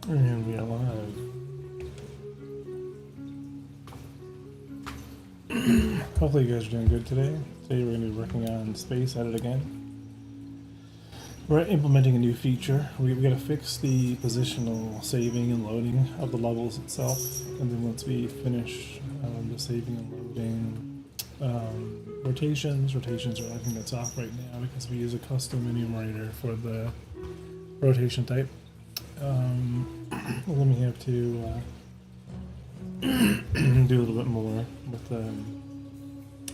And we are live. Hopefully you guys are doing good today. Today we're going to be working on Space Edit again. We're implementing a new feature. We got to fix the positional saving and loading of the levels itself. And then once we finish the saving and loading, rotations are everything that's off right now because we use a custom enumerator for the rotation type. Then we have to do a little bit more with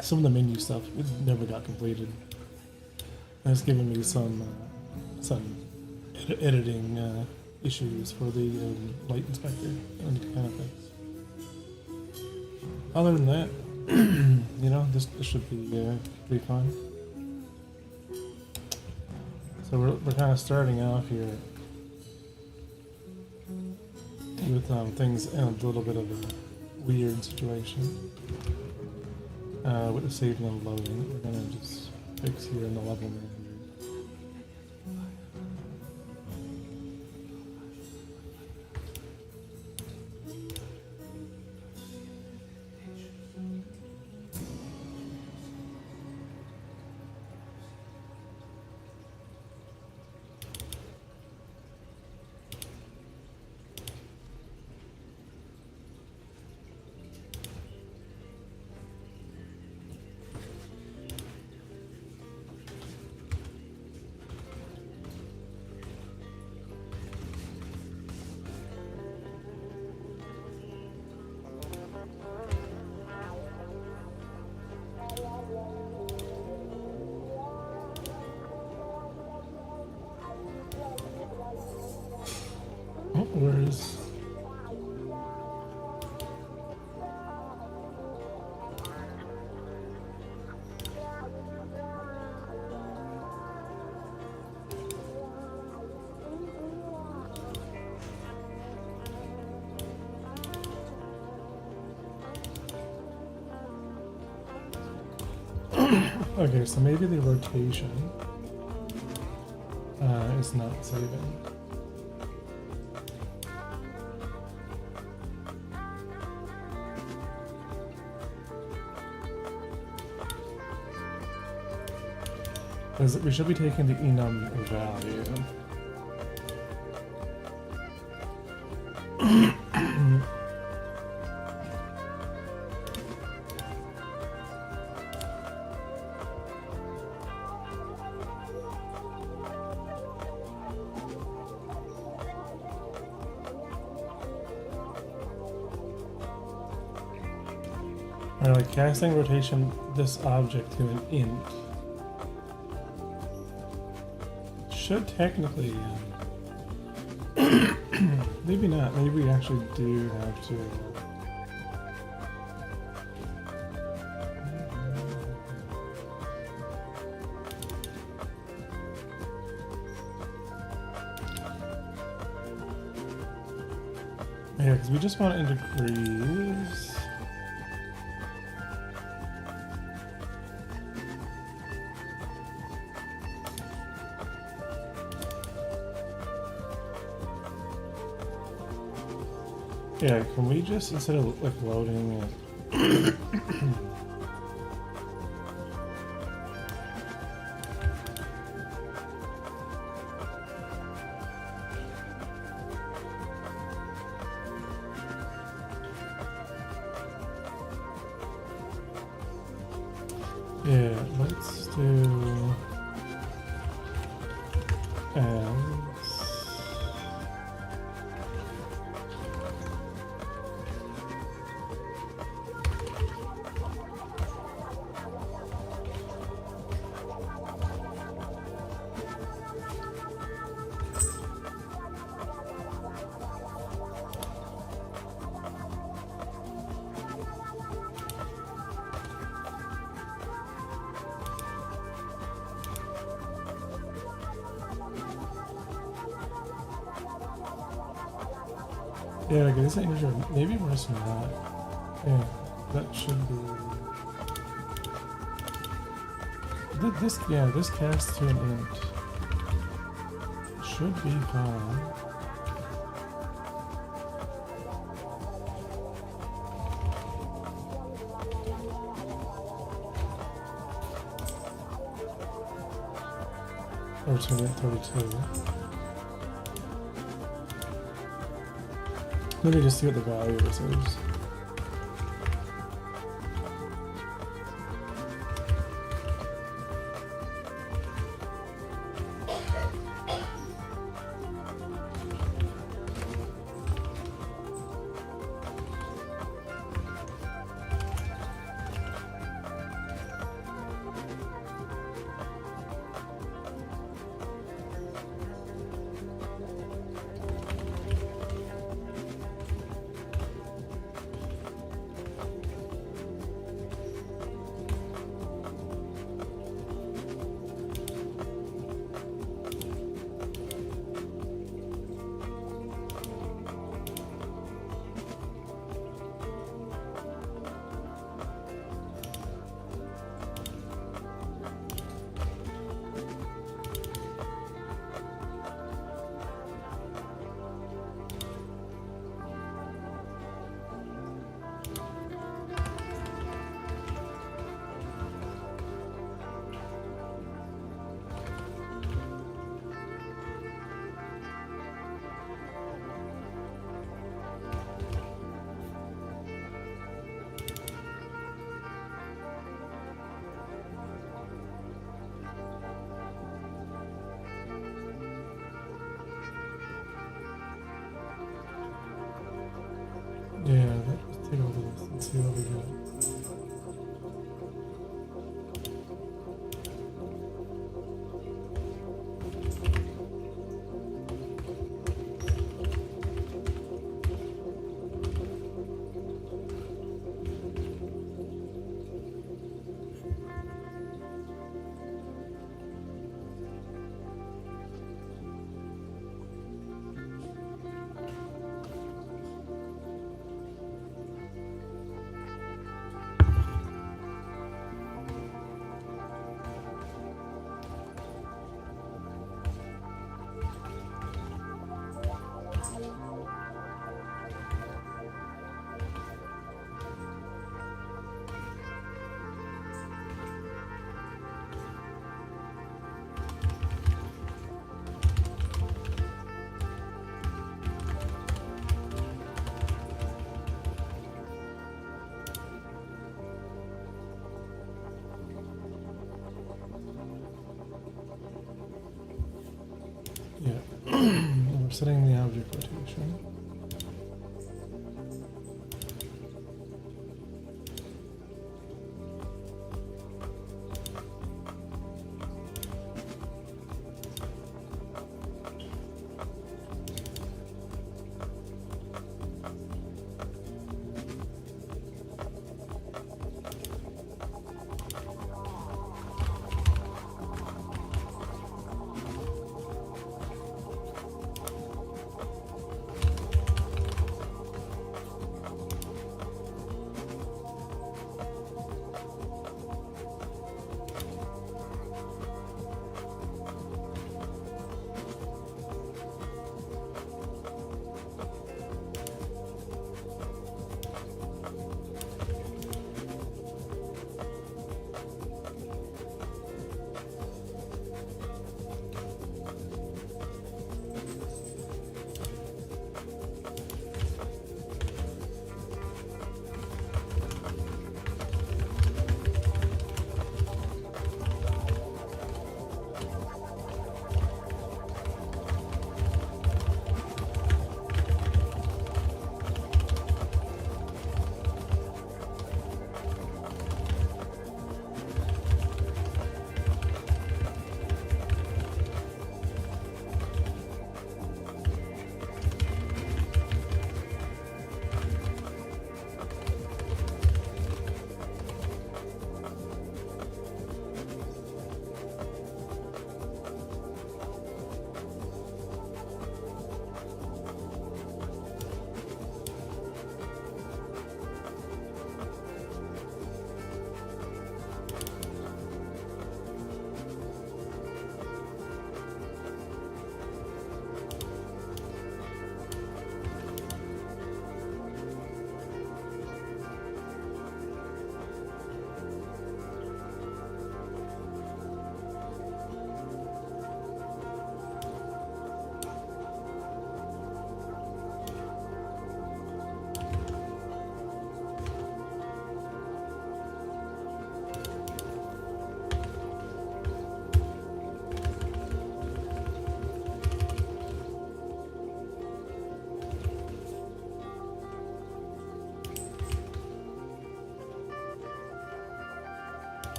some of the menu stuff. It never got completed. That's given me some editing issues for the light inspector I need to kind of fix. Other than that, you know, this should be pretty fun. So we're kind of starting off here with things in a little bit of a weird situation with the saving and loading. We're gonna just fix here in the level manager. Where's okay, so maybe the rotation is not saving. Because we should be taking the enum value. Or like casting rotation this object to an int. Should technically, maybe not. Maybe we actually do have to. Yeah, because we just want to increase. Yeah, can we just, instead of like loading it, Yeah, let's do as yeah, I guess maybe we're just not. Yeah, that should be. This cast to an int should be fine. Or to an int 32. Let me just see what the value of this is. Yeah, let's take a look at this and see what we got. Yeah, and we're setting the object rotation.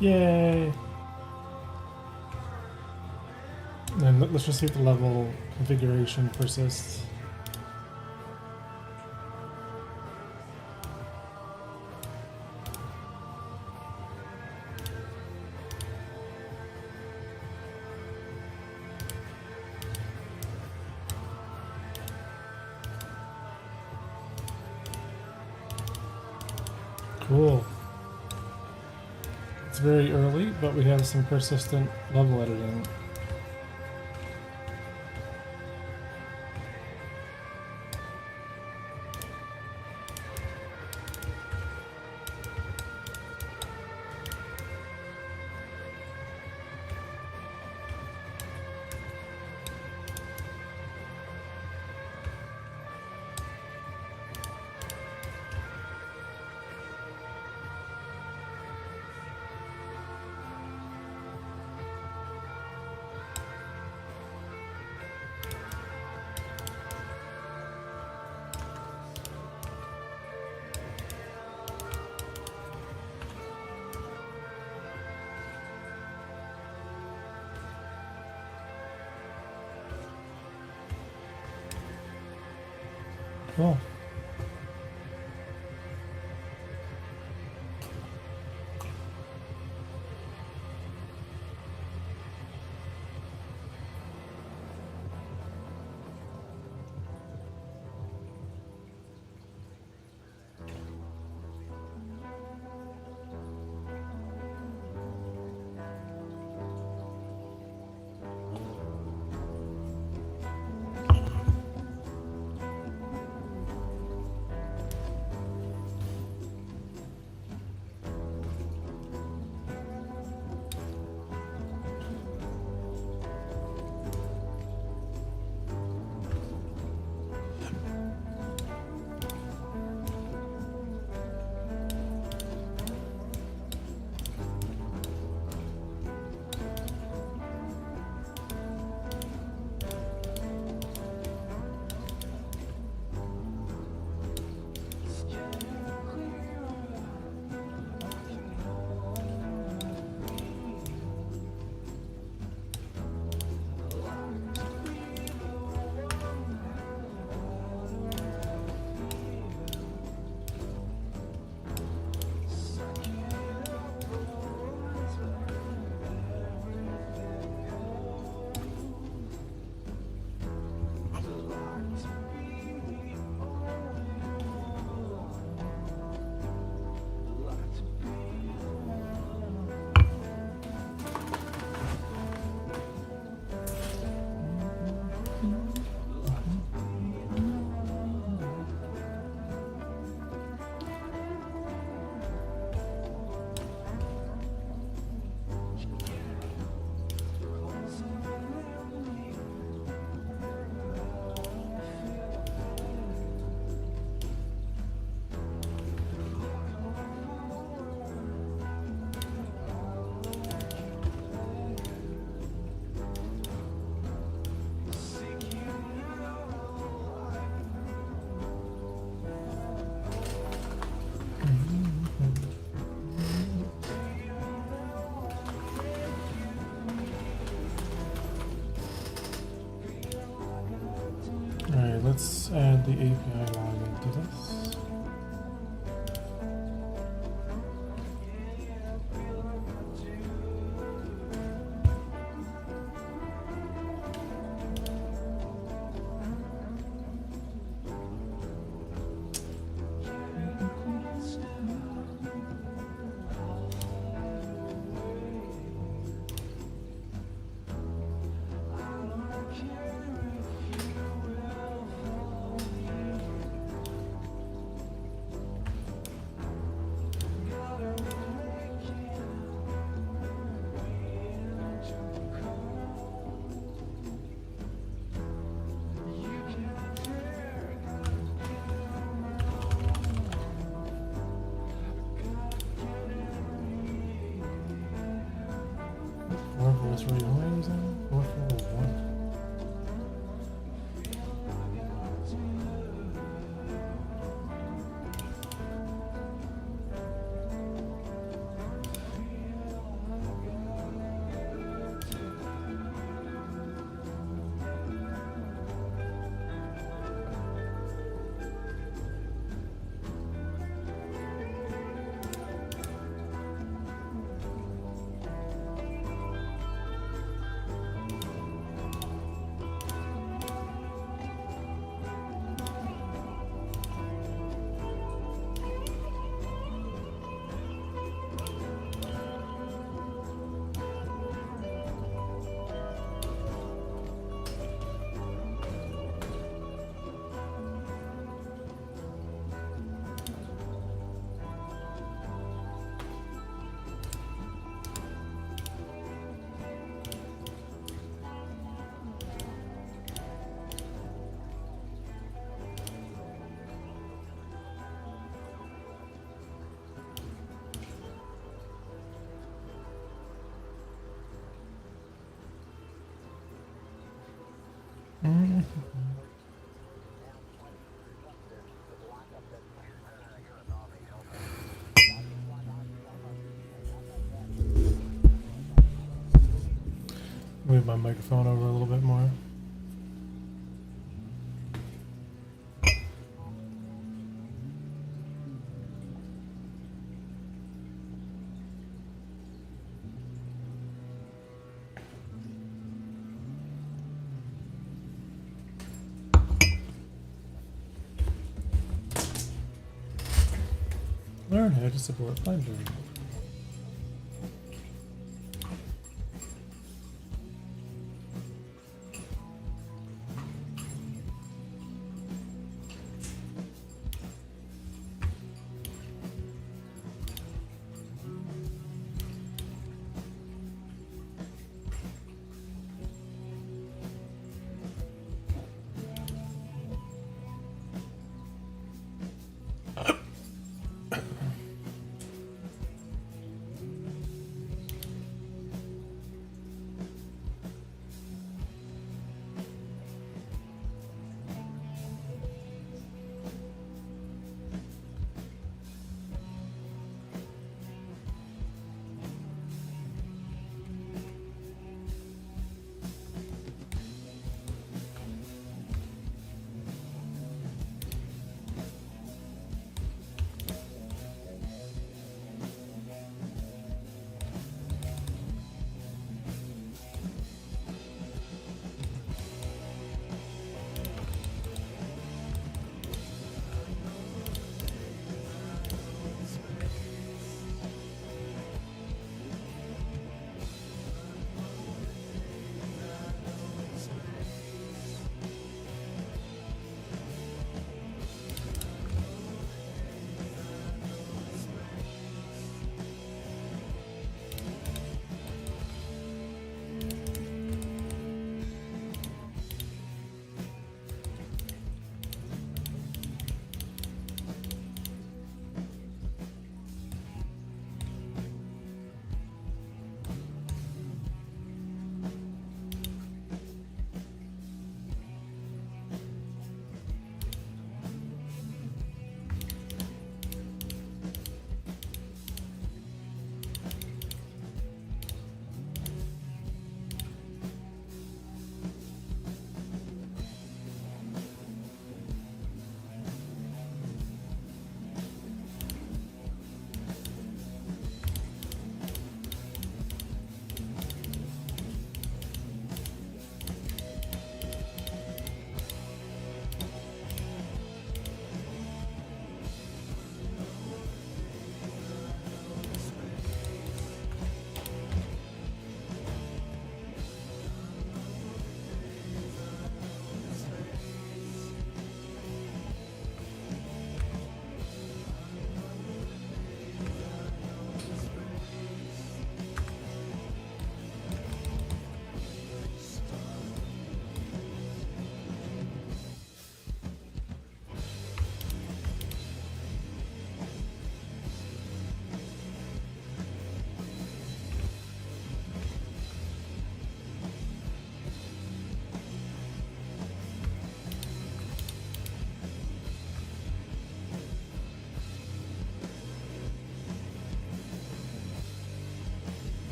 Yay! And let's just see if the level configuration persists. Cool. It's very early, but we have some persistent level editing. Cool. Alright, let's add the API login to this. That's where you're using 441. Move my microphone over a little bit more. Learn how to support Blender.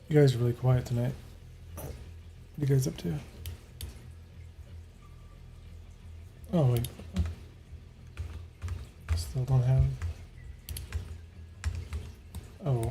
You guys are really quiet tonight. What are you guys up to? Oh, wait. Still don't have. Oh.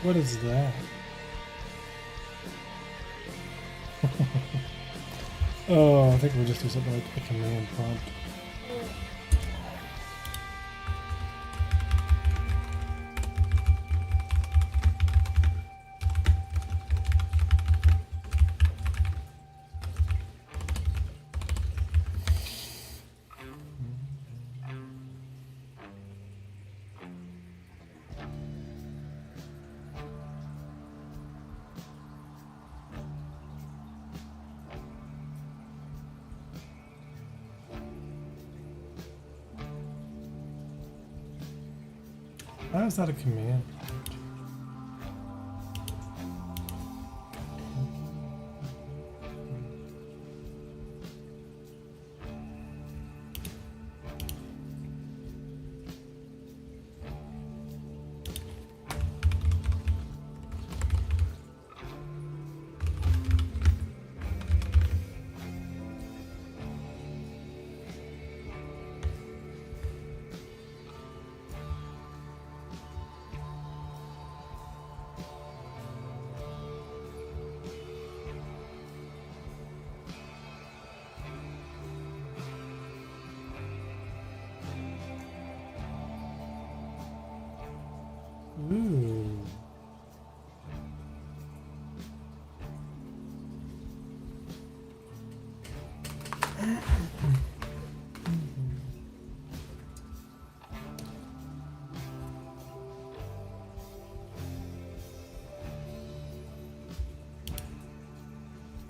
What is that? Oh, I think we'll just do something like a command prompt. How is that a command? Ooh.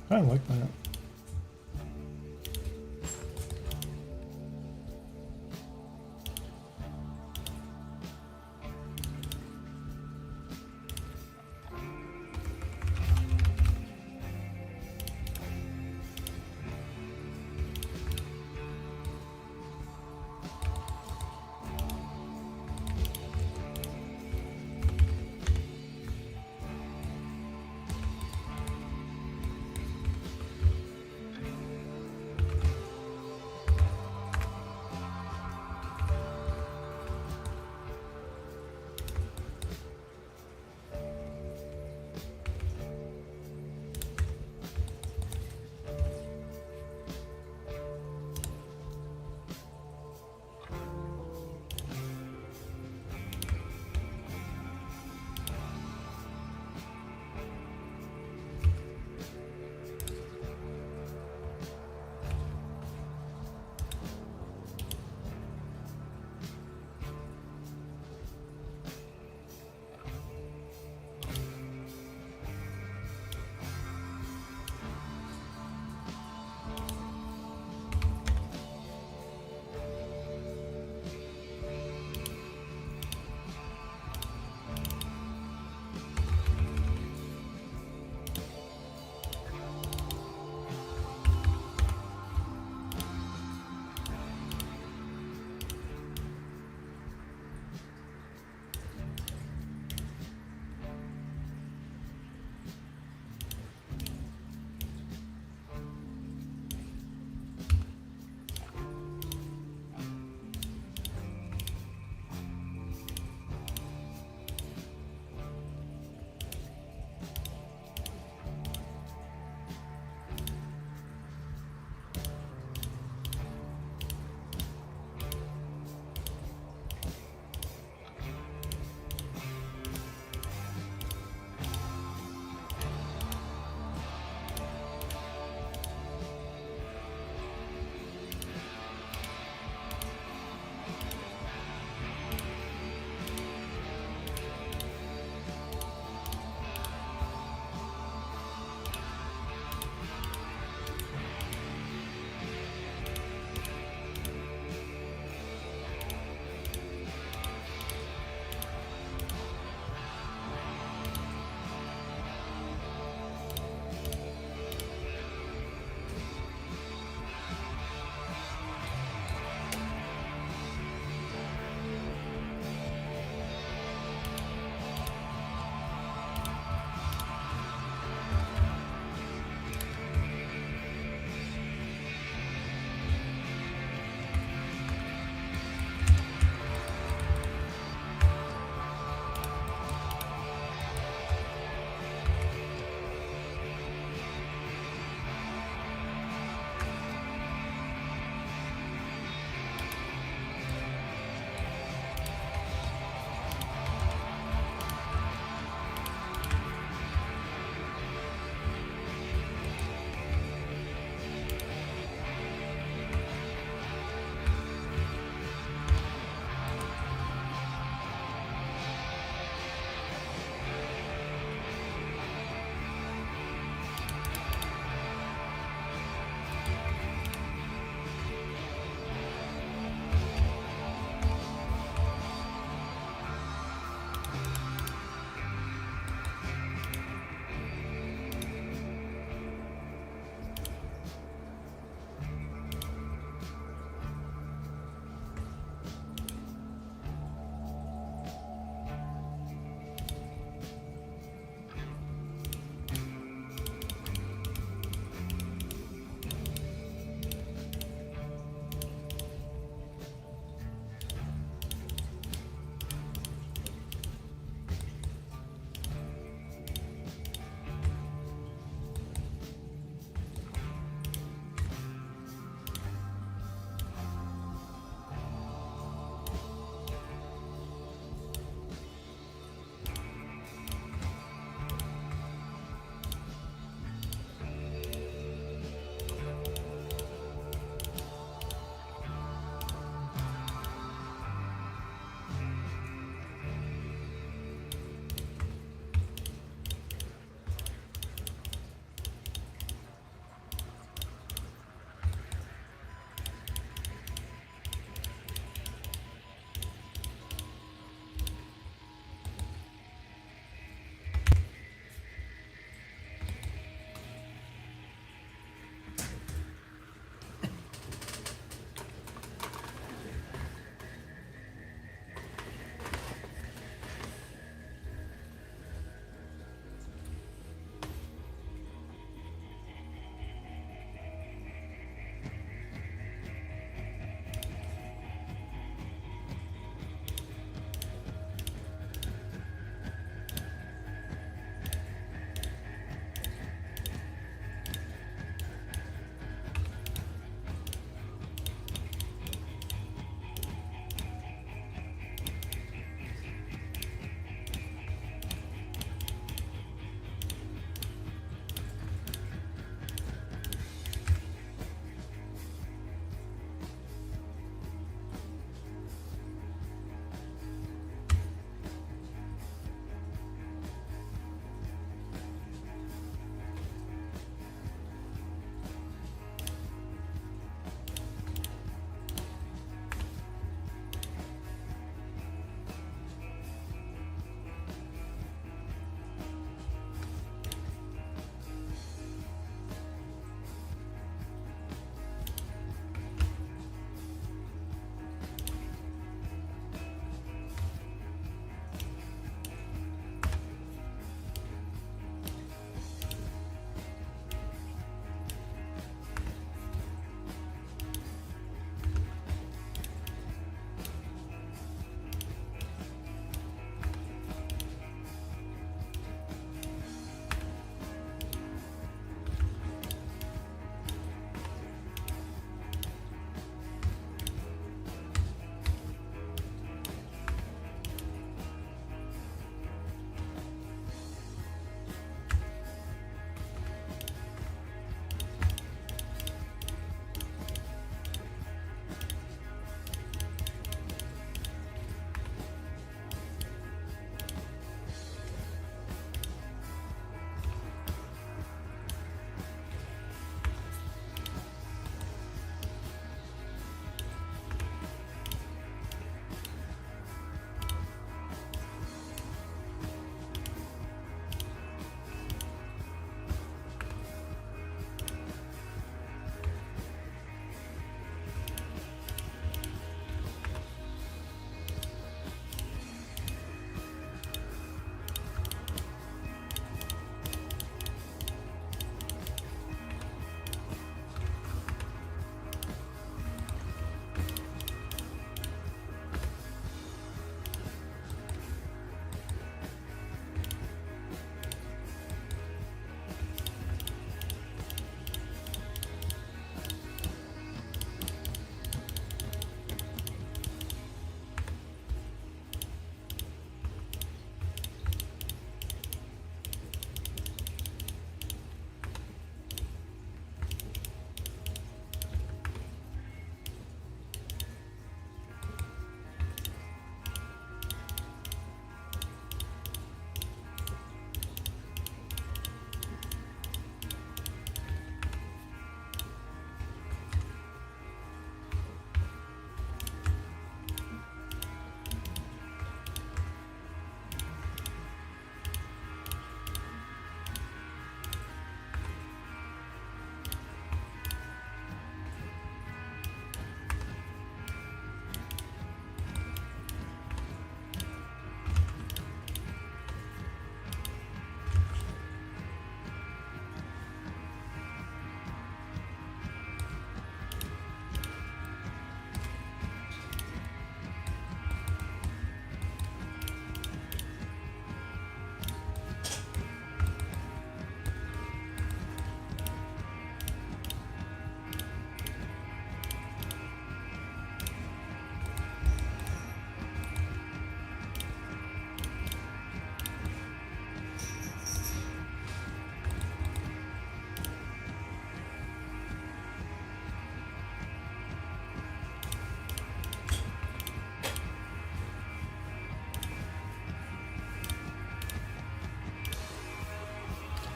I like that.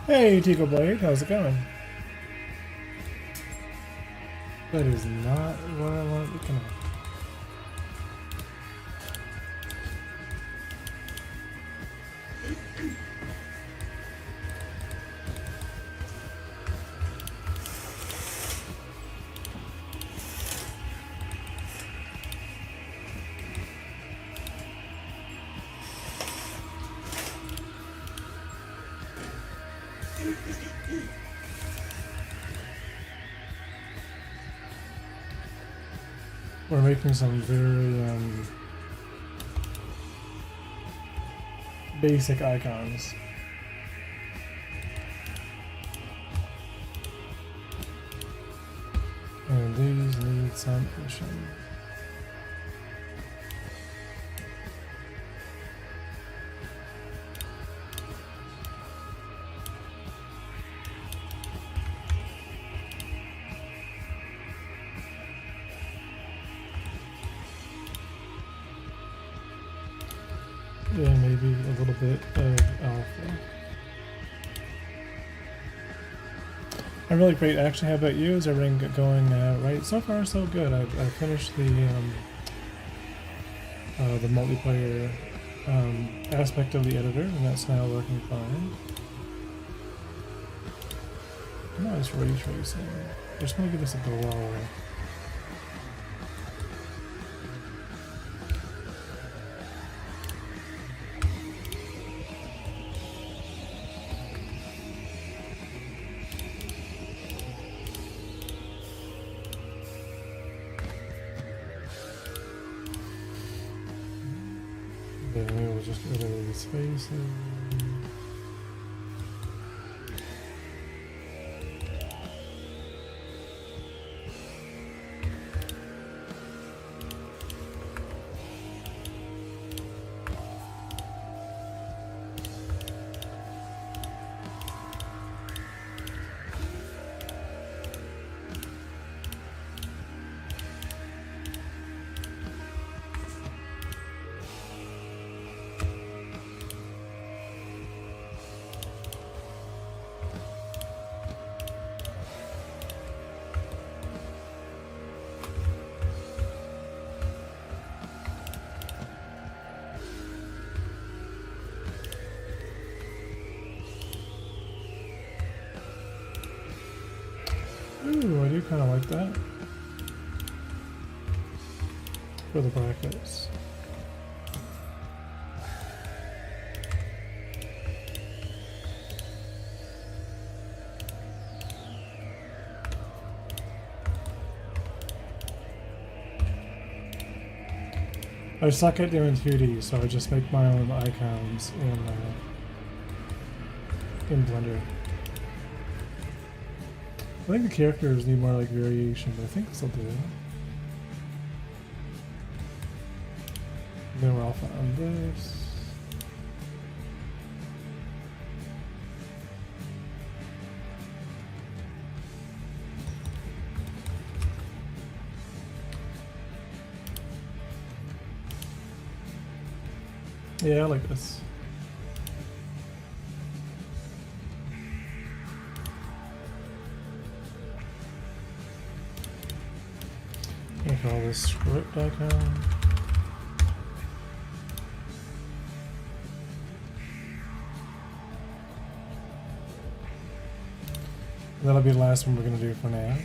Hey, Tico Blade, how's it going? That is not what I want to connect. We're making some very basic icons. And these need some pushing. And maybe a little bit of alpha. I'm really great. Actually, how about you? Is everything going right? So far, so good. I finished the multiplayer aspect of the editor, and that's now working fine. Nice ray tracing. I just want to give this a glow. Then we'll just get rid of these faces. Ooh, I do kind of like that. For the brackets. I suck at doing 2D, so I just make my own icons in Blender. I think the characters need more like variation, but I think this will do. Then we're alpha on this. Yeah, I like this. I call this script icon. That'll be the last one we're going to do for now.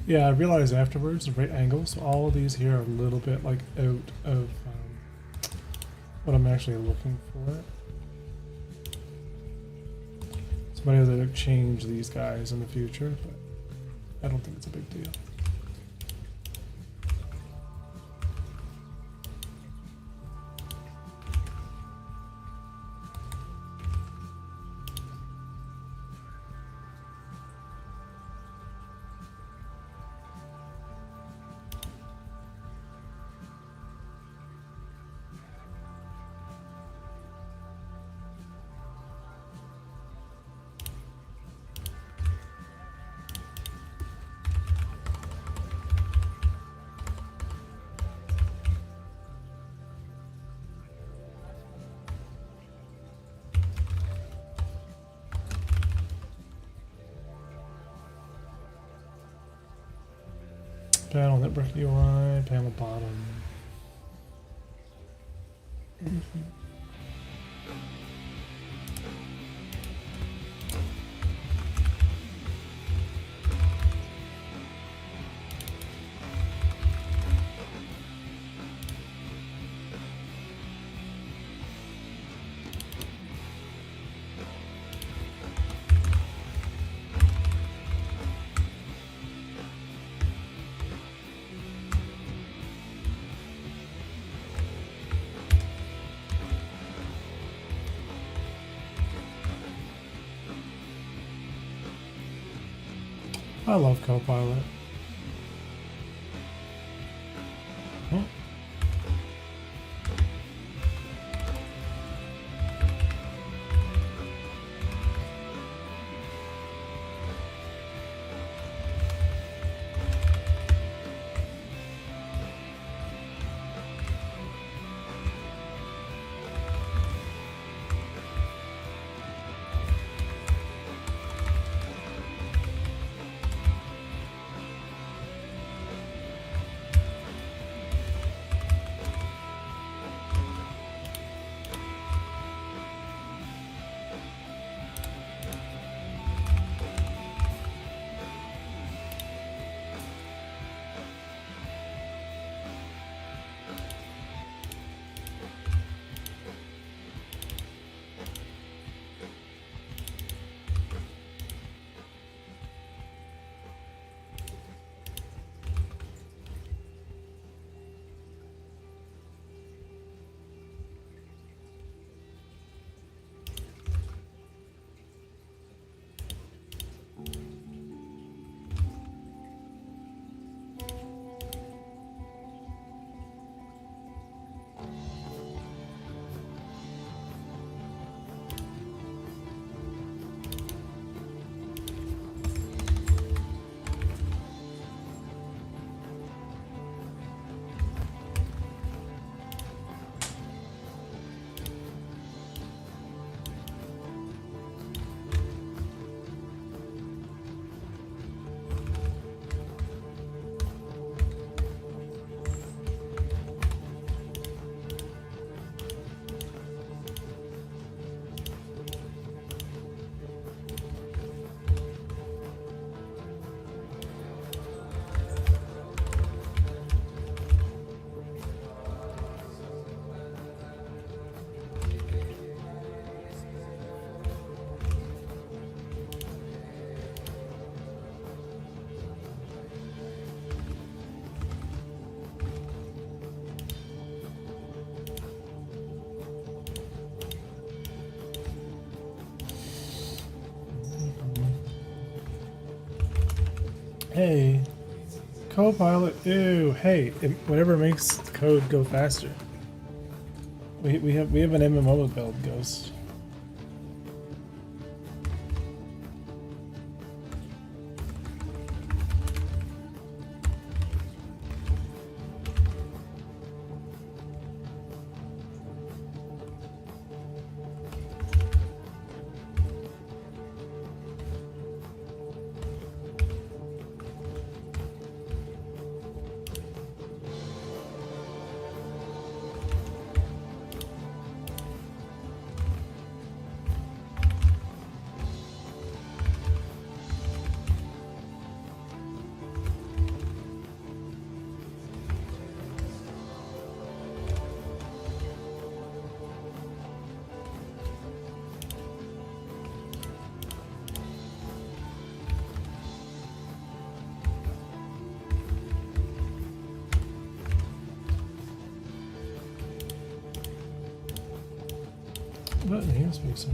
Yeah, I realized afterwards the right angle, so all of these here are a little bit like out of what I'm actually looking for. Somebody has to change these guys in the future, but I don't think it's a big deal. Panel network UI, panel bottom. I love Copilot. Oh. Hey, Copilot, ew, hey, whatever makes the code go faster. We have an MMO build, Ghost. button here speaks.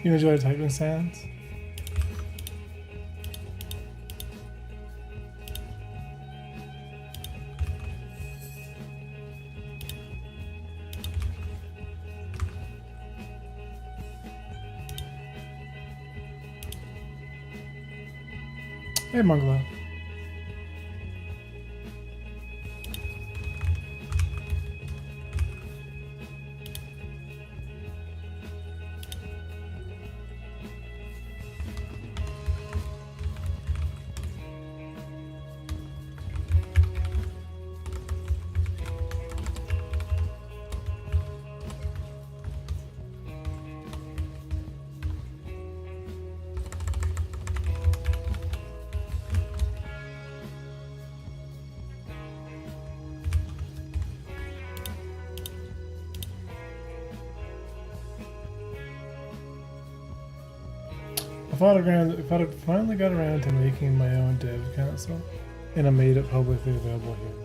You enjoy typing sounds? Hey, Mongolo. If I finally got around to making my own dev console, and I made it publicly available here.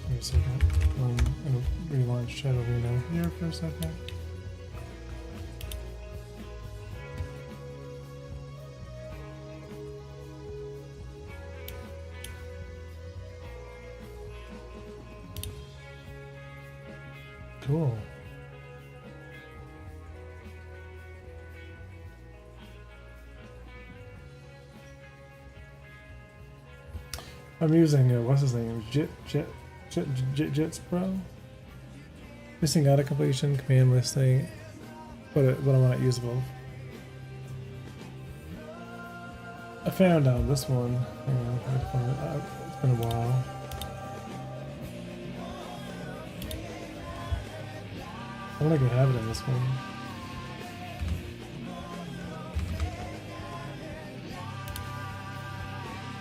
Wait a second. I'm gonna relaunch Shadow Reno here for a second. Cool. I'm using what's his name? Jits Pro. Missing auto completion, command listing, but I want to use both. I found out this one. Hang on, I gotta find it. It's been a while. I want to have it in this one.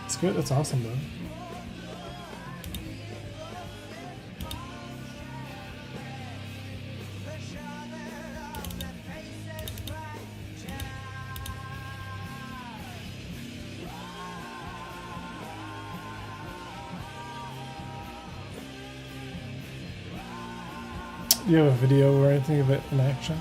It's good. It's awesome though. Do you have a video or anything of it in action?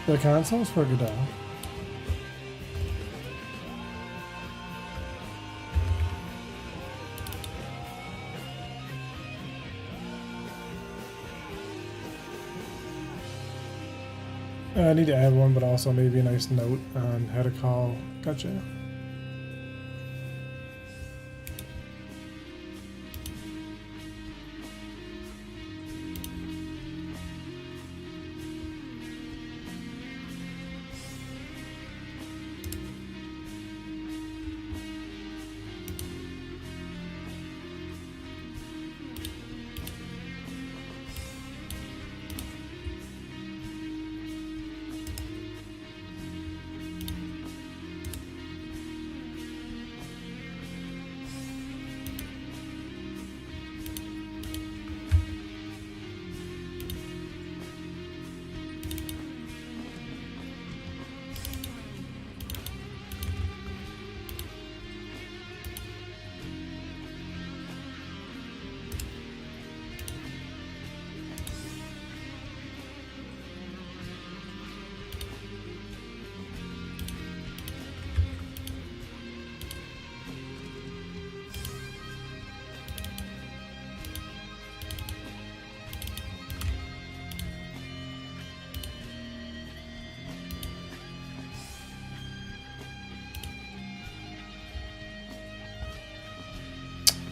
The console's for Godot. I need to add one, but also maybe a nice note on how to call. Gotcha.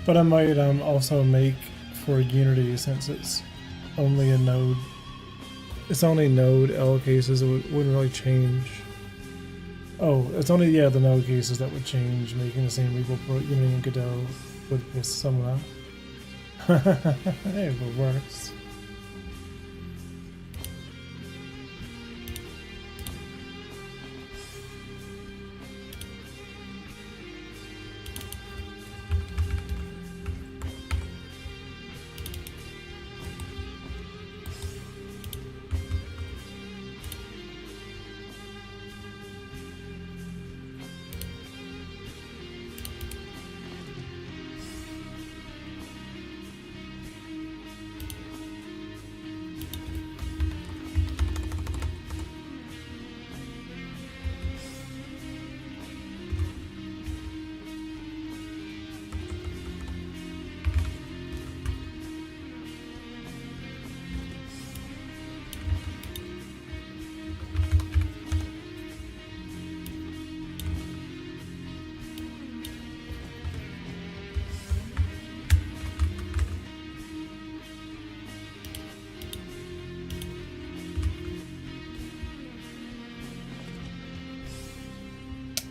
But I might also make for Unity, since it's only a node. It's only node L cases. It wouldn't really change. Oh, it's only the node cases that would change, making the same repo for Unity and Godot with some of that. Hey, if it works.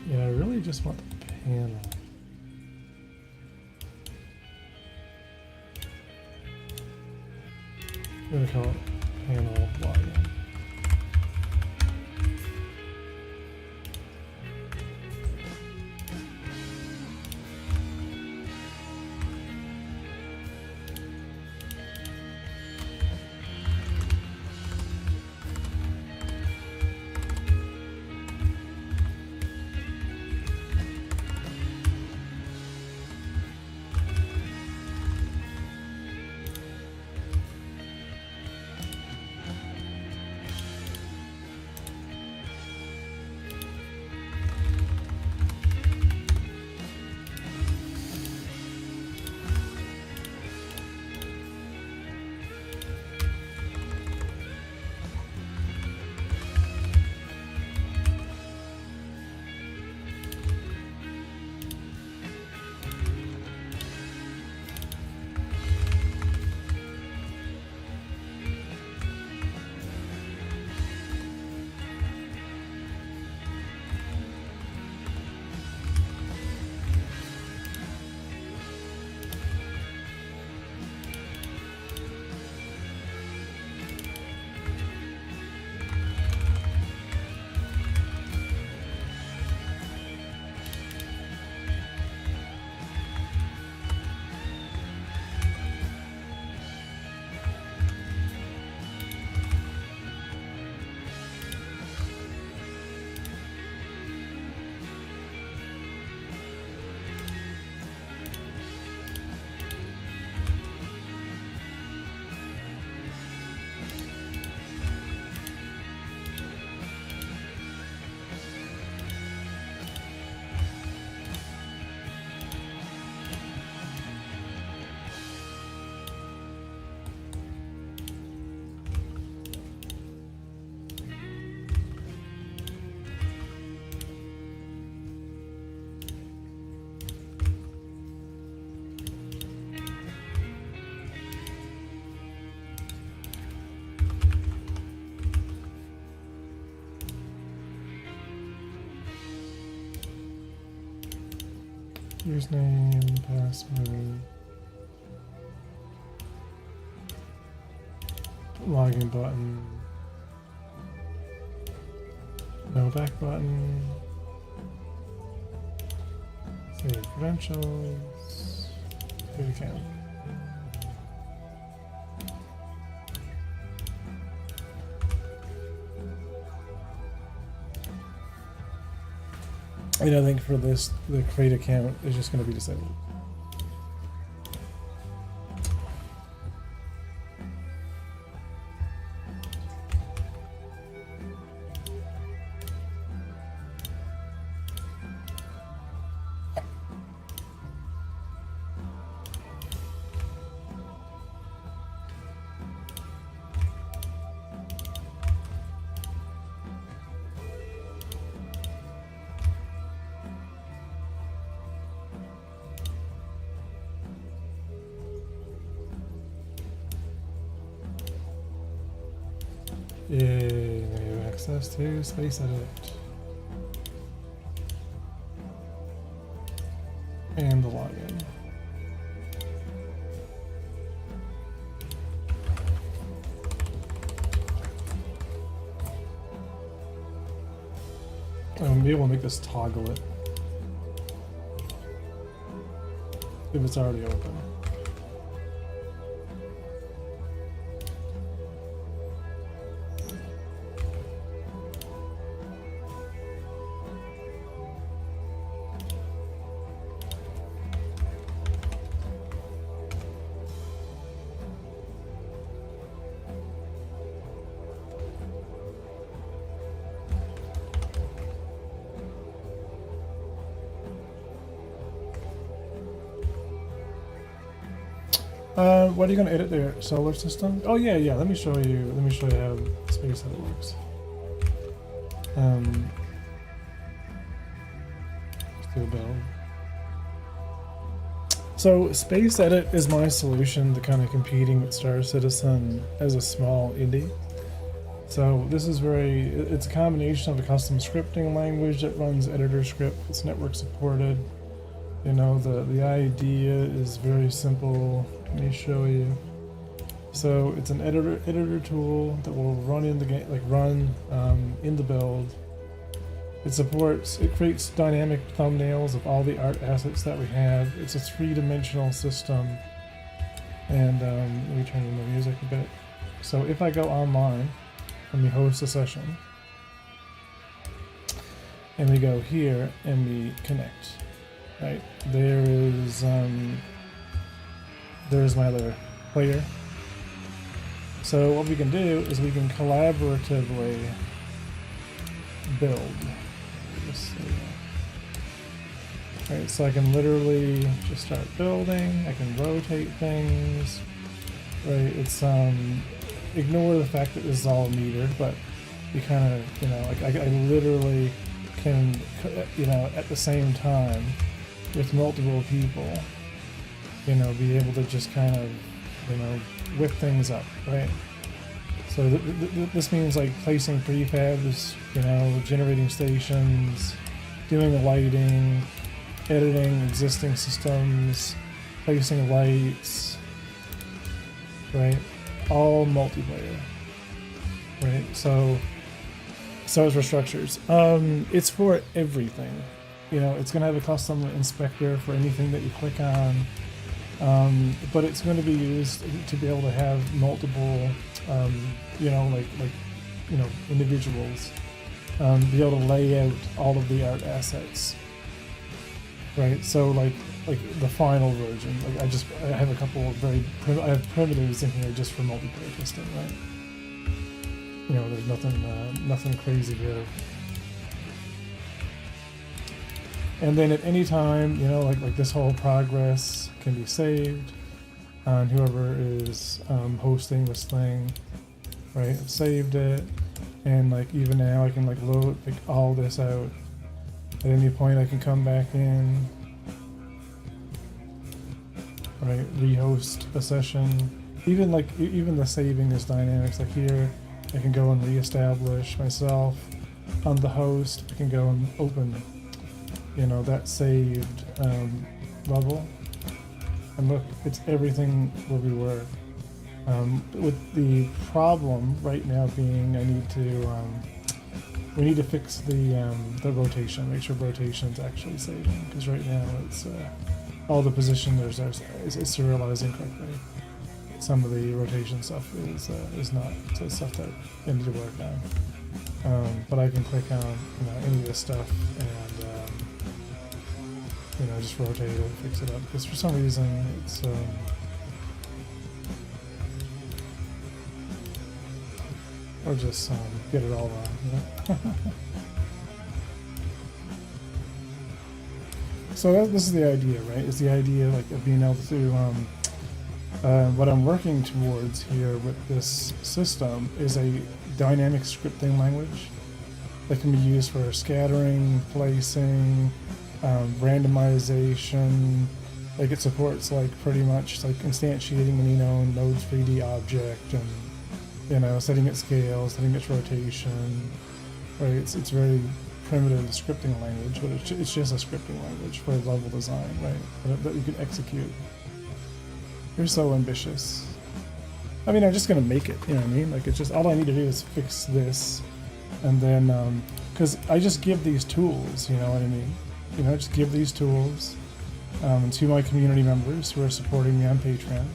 Yeah, I really just want the panel. I'm gonna call it panel volume. Username, password, login button, no back button, save credentials, create account. And I think for this, the create account is just going to be disabled. Yay, now you have access to Space Edit. And the login. Maybe we'll make this toggle it. If it's already open. What are you going to edit there? Solar system? Oh yeah, yeah. Let me show you. Let me show you how Space Edit works. Let's do a build. So Space Edit is my solution to kind of competing with Star Citizen as a small indie. So this is it's a combination of a custom scripting language that runs editor script. It's network supported. You know, the idea is very simple. Let me show you. So it's an editor tool that will run in the game, in the build. It creates dynamic thumbnails of all the art assets that we have. It's a 3-dimensional system. And let me turn on the music a bit. So if I go online, and we host a session, and we go here and we connect. Right, there's my other player. So what we can do is we can collaboratively build. Right, so I can literally just start building. I can rotate things. Right, it's ignore the fact that this is all metered, but you kind of, you know, like I literally can, you know, at the same time with multiple people, you know, be able to just kind of, you know, whip things up, right? So this means like placing prefabs, you know, generating stations, doing the lighting, editing existing systems, placing lights, right? All multiplayer, right? So it's for structures. It's for everything. You know, it's going to have a custom inspector for anything that you click on, but it's going to be used to be able to have multiple, you know, like you know, individuals, be able to lay out all of the art assets, right? So like the final version, like I have a couple of I have primitives in here just for multiplayer testing, right? You know, there's nothing crazy here. And then at any time, you know, like this whole progress can be saved on whoever is hosting this thing, right? I've saved it, and like even now I can like load like all this out. At any point I can come back in, right? Rehost a session. Even the saving is dynamics. Like here, I can go and reestablish myself on the host. I can go and open you know, that saved level. And look, it's everything where we were. With the problem right now being, we need to fix the rotation, make sure rotation's actually saving, because right now it's all the positioners are it's serializing correctly. Some of the rotation stuff is not, so stuff that I need to work on. But I can click on any of this stuff and just rotate it, fix it up, because for some reason it's or just get it all wrong. So this is the idea, right? Is the idea like of being able to what I'm working towards here with this system is a dynamic scripting language that can be used for scattering, placing, randomization. Like it supports like pretty much like instantiating an nodes 3D object and setting its scale, setting its rotation. Right? It's very primitive scripting language, but it's just a scripting language for level design, right? That you can execute. You're so ambitious. I mean, I'm just gonna make it, you know what I mean? Like, it's just, all I need to do is fix this, and then, because I just give these tools, you know what I mean? Just give these tools to my community members who are supporting me on Patreon,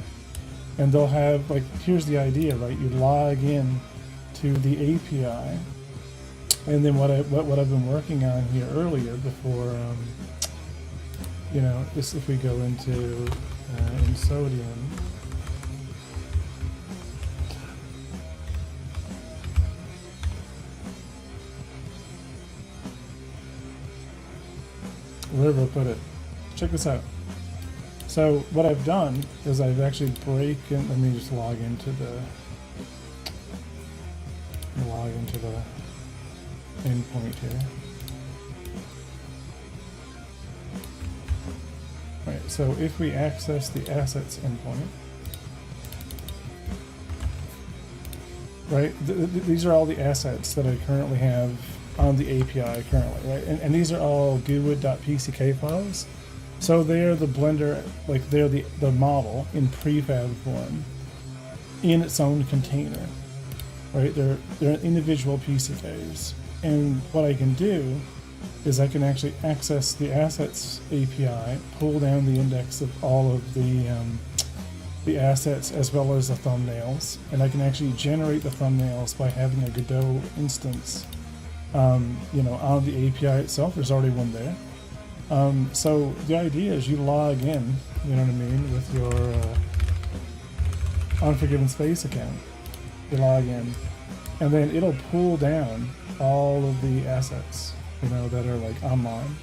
and they'll have, like, here's the idea, right? You log in to the API, and then what I've been working on here earlier before, this, if we go into in Sodium, wherever I put it. Check this out. So what I've done is I've actually let me just log into the endpoint here. Right, so if we access the assets endpoint, right, these are all the assets that I currently have on the API currently, right? And these are all GUID.pck files. So they're the Blender, like they're the model in prefab form in its own container, right? They're individual PCKs. And what I can do is I can actually access the assets API, pull down the index of all of the assets as well as the thumbnails, and I can actually generate the thumbnails by having a Godot instance. On the API itself, there's already one there. So the idea is you log in, you know what I mean, with your Unforgiven Space account. You log in, and then it'll pull down all of the assets, that are like online.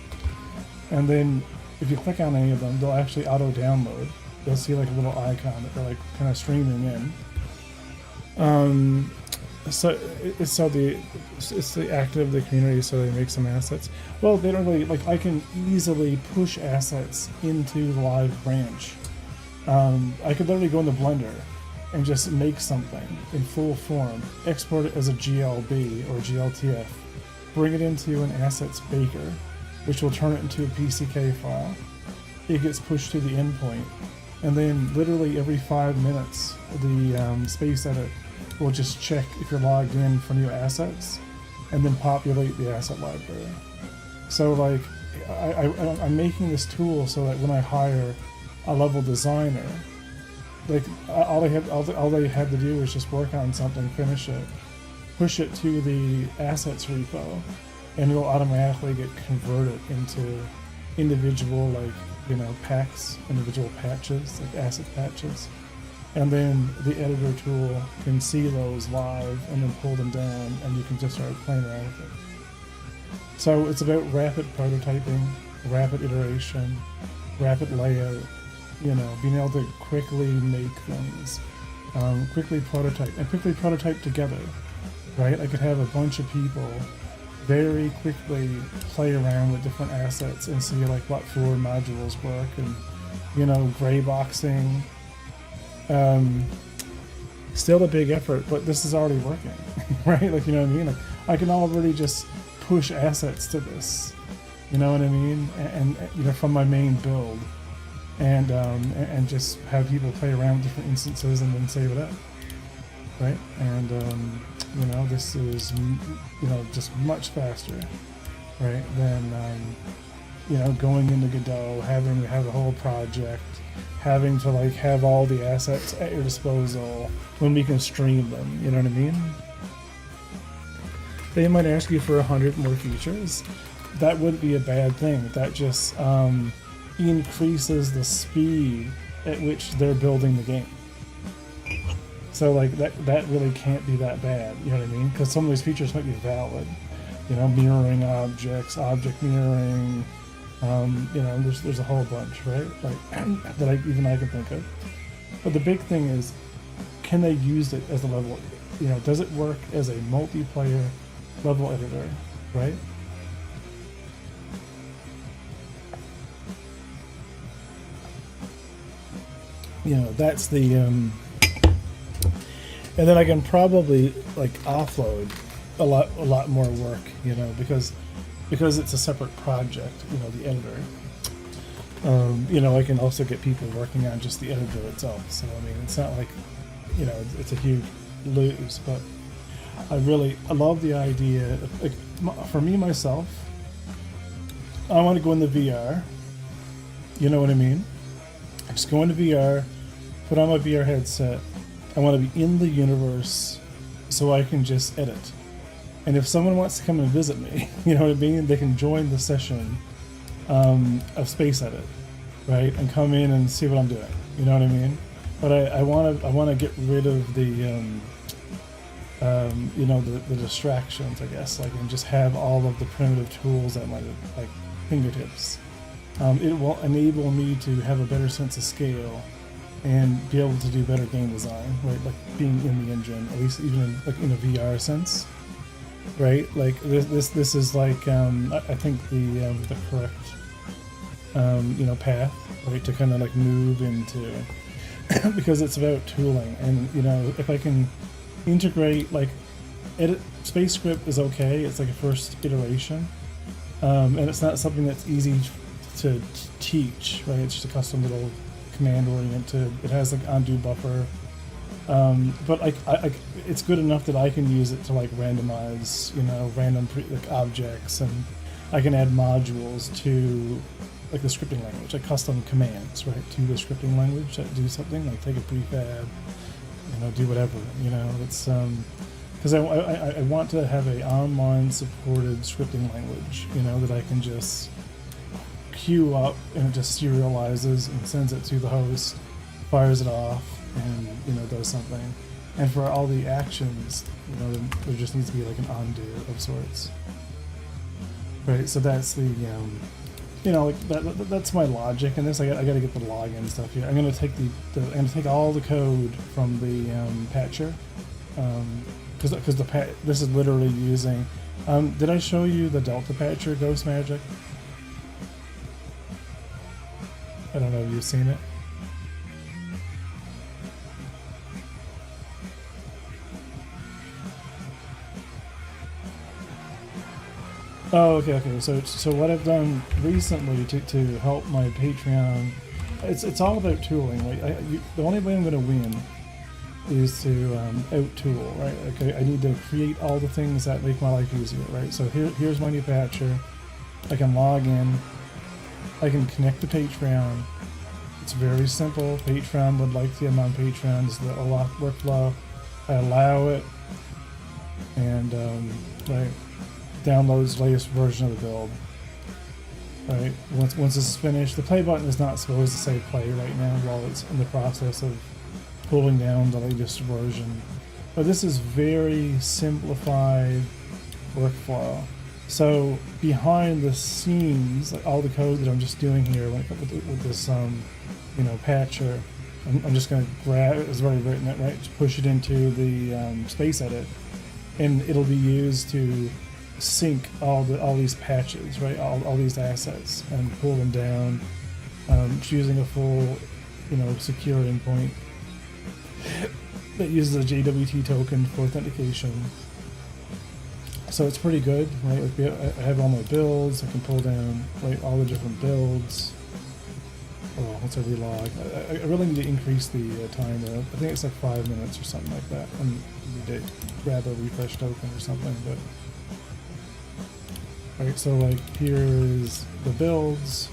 And then if you click on any of them, they'll actually auto download. You'll see like a little icon that they're like kind of streaming in. So it's the active, the community, so they make some assets. Well, they don't really, like, I can easily push assets into the live branch. I could literally go into Blender and just make something in full form, export it as a GLB or GLTF, bring it into an assets baker, which will turn it into a PCK file. It gets pushed to the endpoint, and then literally every 5 minutes, the space edit will just check if you're logged in for new assets, and then populate the asset library. So like, I'm making this tool so that when I hire a level designer, like all they had to do is just work on something, finish it, push it to the assets repo, and it'll automatically get converted into individual packs, individual patches, like asset patches. And then the editor tool can see those live and then pull them down, and you can just start playing around with it. So it's about rapid prototyping, rapid iteration, rapid layout, being able to quickly make things, quickly prototype together, right? I could have a bunch of people very quickly play around with different assets and see like what floor modules work, and gray boxing. Still a big effort, but this is already working, right? Like, you know what I mean? Like, I can already just push assets to this, You know what I mean? And from my main build, and just have people play around with different instances and then save it up, right? And this is just much faster, right? Than going into Godot, having to have the whole project, having to have all the assets at your disposal when we can stream them. You know what I mean? They might ask you for 100 more features. That wouldn't be a bad thing. That just increases the speed at which they're building the game. So that really can't be that bad. You know what I mean? Because some of these features might be valid. Mirroring objects, object mirroring. There's a whole bunch, right? That I can think of. But the big thing is, can they use it as a level? Does it work as a multiplayer level editor, right? That's the and then I can probably offload a lot more work, because it's a separate project, the editor. I can also get people working on just the editor itself. So I mean, it's not like it's a huge lose, but I love the idea. For me myself, I want to go in the VR. You know what I mean? I just go into VR, put on my VR headset. I want to be in the universe so I can just edit. And if someone wants to come and visit me, you know what I mean, they can join the session of Space Edit, right, and come in and see what I'm doing. You know what I mean? But I want to get rid of the the distractions, I guess, and just have all of the primitive tools at my fingertips. It will enable me to have a better sense of scale and be able to do better game design, right? Being in the engine, at least even in a VR sense, right? This is I think the correct path, right, to kind of move into because it's about tooling, and if I can integrate edit space script is okay. It's a first iteration, and it's not something that's easy to teach, right? It's just a custom little command oriented. It has undo buffer, but it's good enough that I can use it to randomize random objects, and I can add modules to the scripting language, custom commands, right, to the scripting language that do something, take a prefab, do whatever, it's because I want to have a online supported scripting language, that I can just queue up and it just serializes and sends it to the host, fires it off, and does something. And for all the actions, there just needs to be an undo of sorts, right? So that's the that's my logic in this. I got to get the login stuff here. I'm gonna take I'm gonna take all the code from the patcher, because this is literally using. Did I show you the Delta patcher Ghost Magic? I don't know if you've seen it. Oh, okay. So what I've done recently to help my Patreon, it's all about tooling. The only way I'm going to win is to out-tool, right? Okay, I need to create all the things that make my life easier, right? So here's my new patcher. I can log in. I can connect to Patreon. It's very simple. Patreon would like I'm on Patreon. This is the OAuth workflow. I allow it, and right, downloads latest version of the build. Right. Once this is finished, the play button is not supposed to say play right now while it's in the process of pulling down the latest version. But this is very simplified workflow. So behind the scenes, all the code that I'm just doing here with this patcher, I'm just going to grab it. It's already written it, right? To push it into the space edit, and it'll be used to sync all these patches, right? All these assets, and pull them down, choosing a full, secure endpoint that uses a JWT token for authentication. So it's pretty good, right? Like I have all my builds. I can pull down, right, all the different builds. Oh, what's a relog? I really need to increase the time. I think it's like 5 minutes or something like that. I need to grab a refresh token or something. But right, so like here's the builds,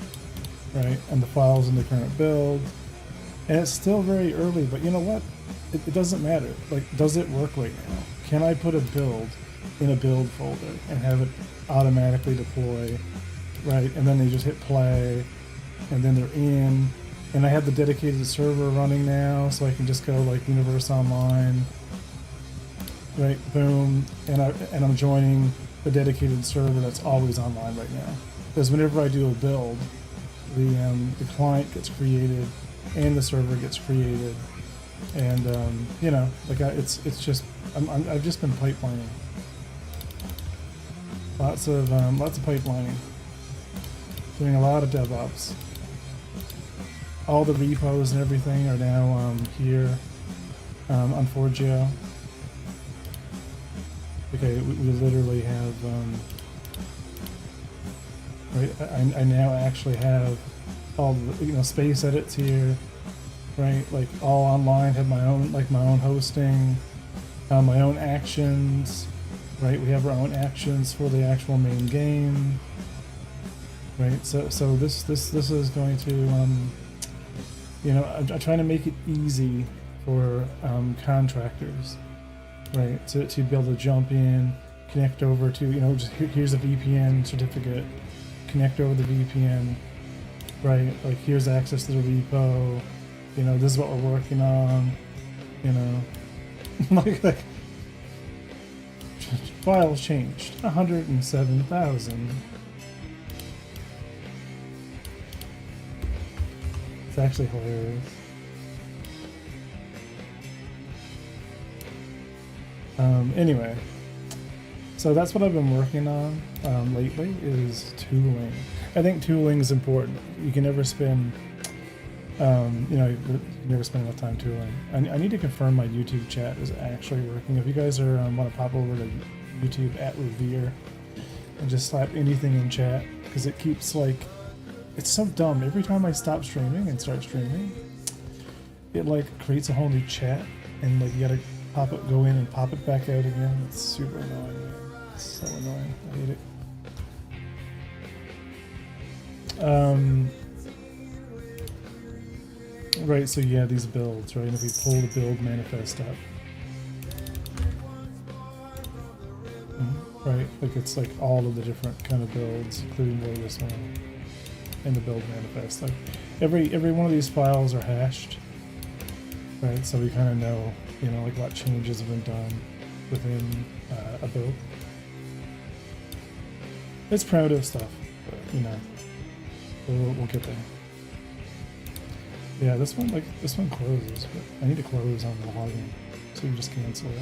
right, and the files in the current build, and it's still very early. But you know what? It doesn't matter. Like, does it work right now? Can I put a build in a build folder and have it automatically deploy, right? And then they just hit play, and then they're in, and I have the dedicated server running now, so I can just go like Universe Online, right? Boom, and I'm joining the dedicated server that's always online right now. Because whenever I do a build, the client gets created and the server gets created, and you know, like it's just I've just been pipelining. Lots of pipelining, doing a lot of DevOps. All the repos and everything are now here on Unforgiven. Okay, we literally have right. I now actually have all the space edits here, right? Like all online. Have my own hosting, my own actions. Right, we have our own actions for the actual main game. Right, so this is going to, you know, I'm trying to make it easy for contractors, right, to be able to jump in, connect over to, you know, just here's a VPN certificate, connect over the VPN, right, like here's access to the repo, you know, this is what we're working on, you know, like. Files changed 107,000. It's actually hilarious. Anyway, so that's what I've been working on lately is tooling. I think tooling is important. You can never spend, you know, you never spend enough time tooling. I need to confirm my YouTube chat is actually working. If you guys are want to pop over to YouTube at Revere and just slap anything in chat, because it keeps like, it's so dumb. Every time I stop streaming and start streaming, it like creates a whole new chat, and like you gotta go in and pop it back out again. It's super annoying, man. It's so annoying. I hate it. Right, so yeah, these builds, right? And if we pull the build manifest up, right, like it's like all of the different kind of builds, including this one, and the build manifest. Like every one of these files are hashed, right? So we kind of know, you know, like what changes have been done within a build. It's primitive stuff, but you know, we'll get there. Yeah, this one closes, but I need to close on the login, so you can just cancel it.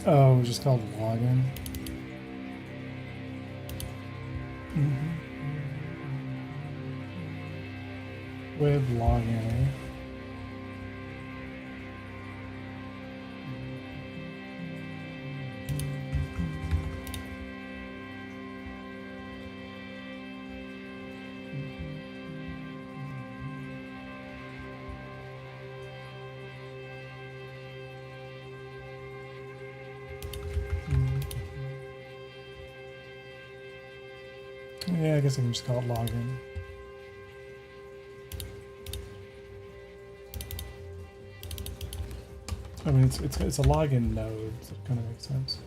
Oh, it's just called login. Web login, eh? Yeah, I guess I can just call it login. I mean, it's a login node, so it kind of makes sense.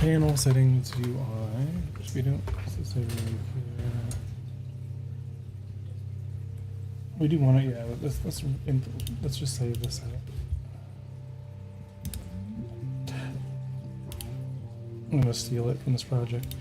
Panel settings UI, which we don't necessarily care. We do want to, yeah. Let's just save this out. I'm gonna steal it from this project.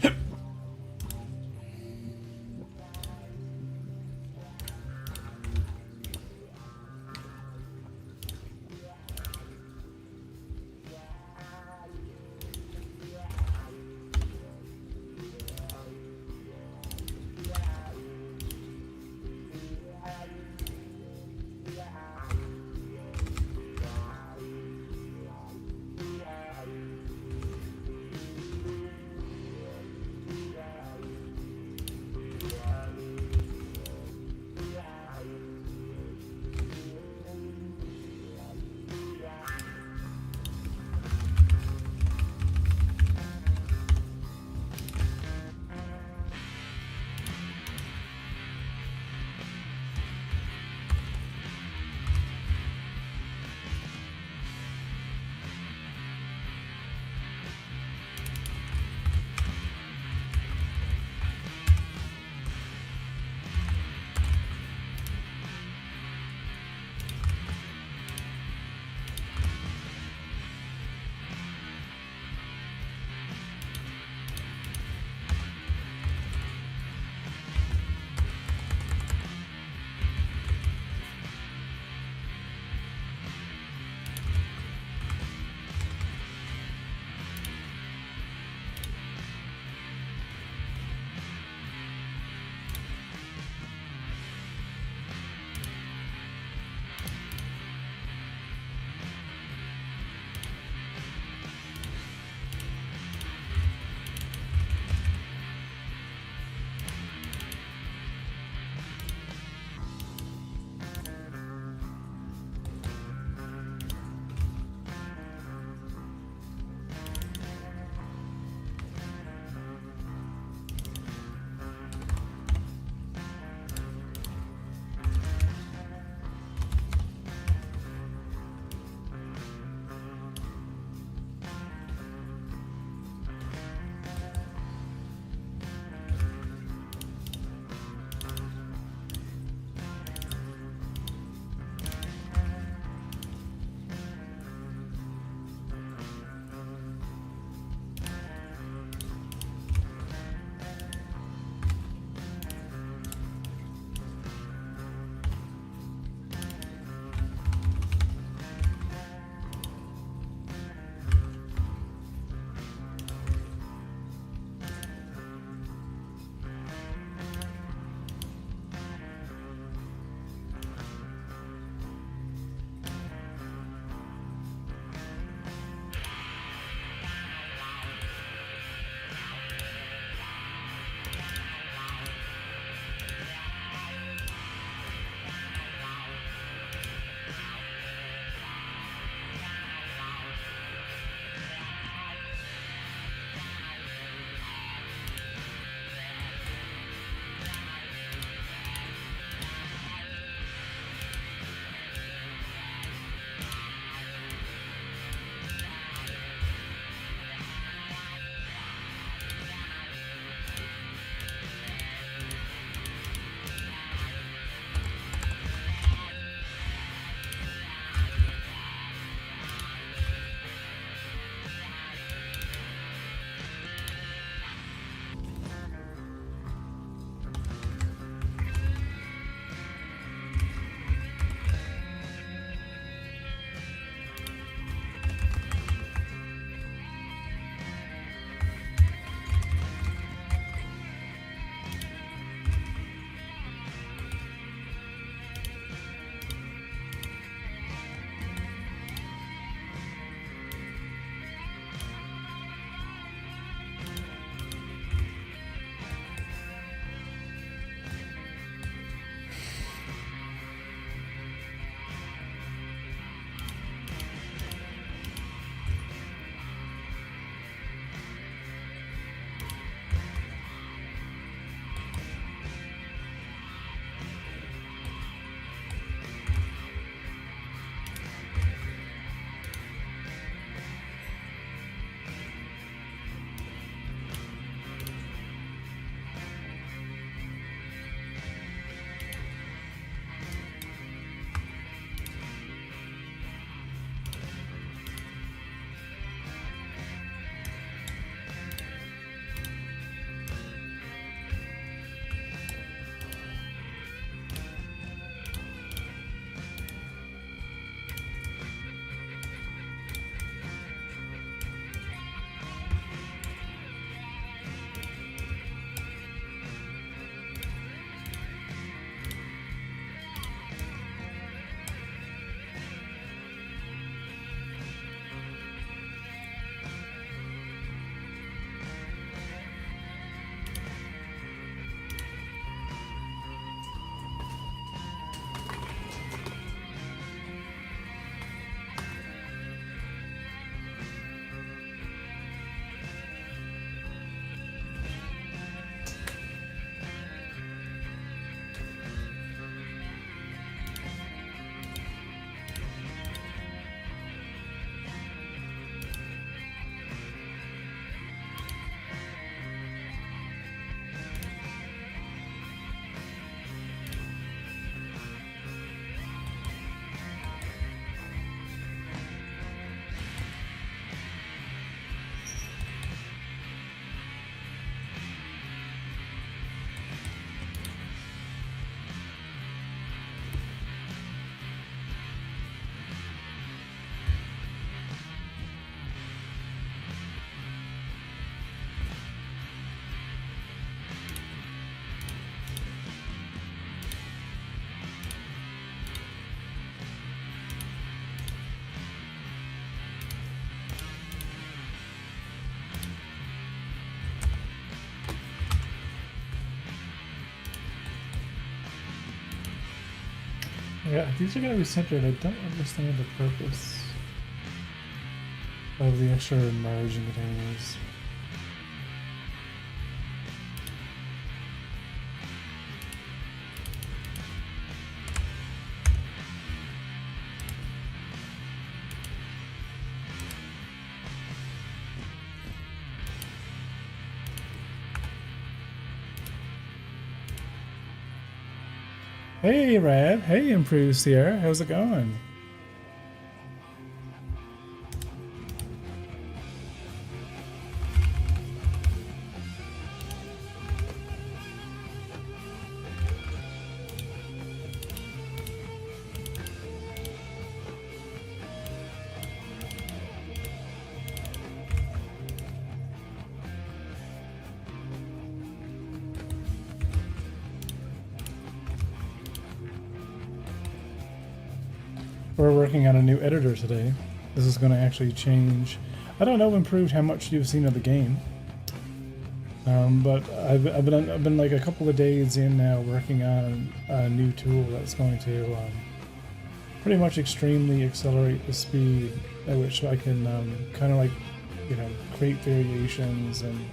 Yeah, these are gonna be centered. I don't understand the purpose of the extra margin containers. Hey, Rad. Hey, Improved Sierra. How's it going? We're working on a new editor today. This is going to actually change. I don't know, Improved, how much you've seen of the game, but I've been like a couple of days in now working on a new tool that's going to pretty much extremely accelerate the speed at which I can kind of like, you know, create variations and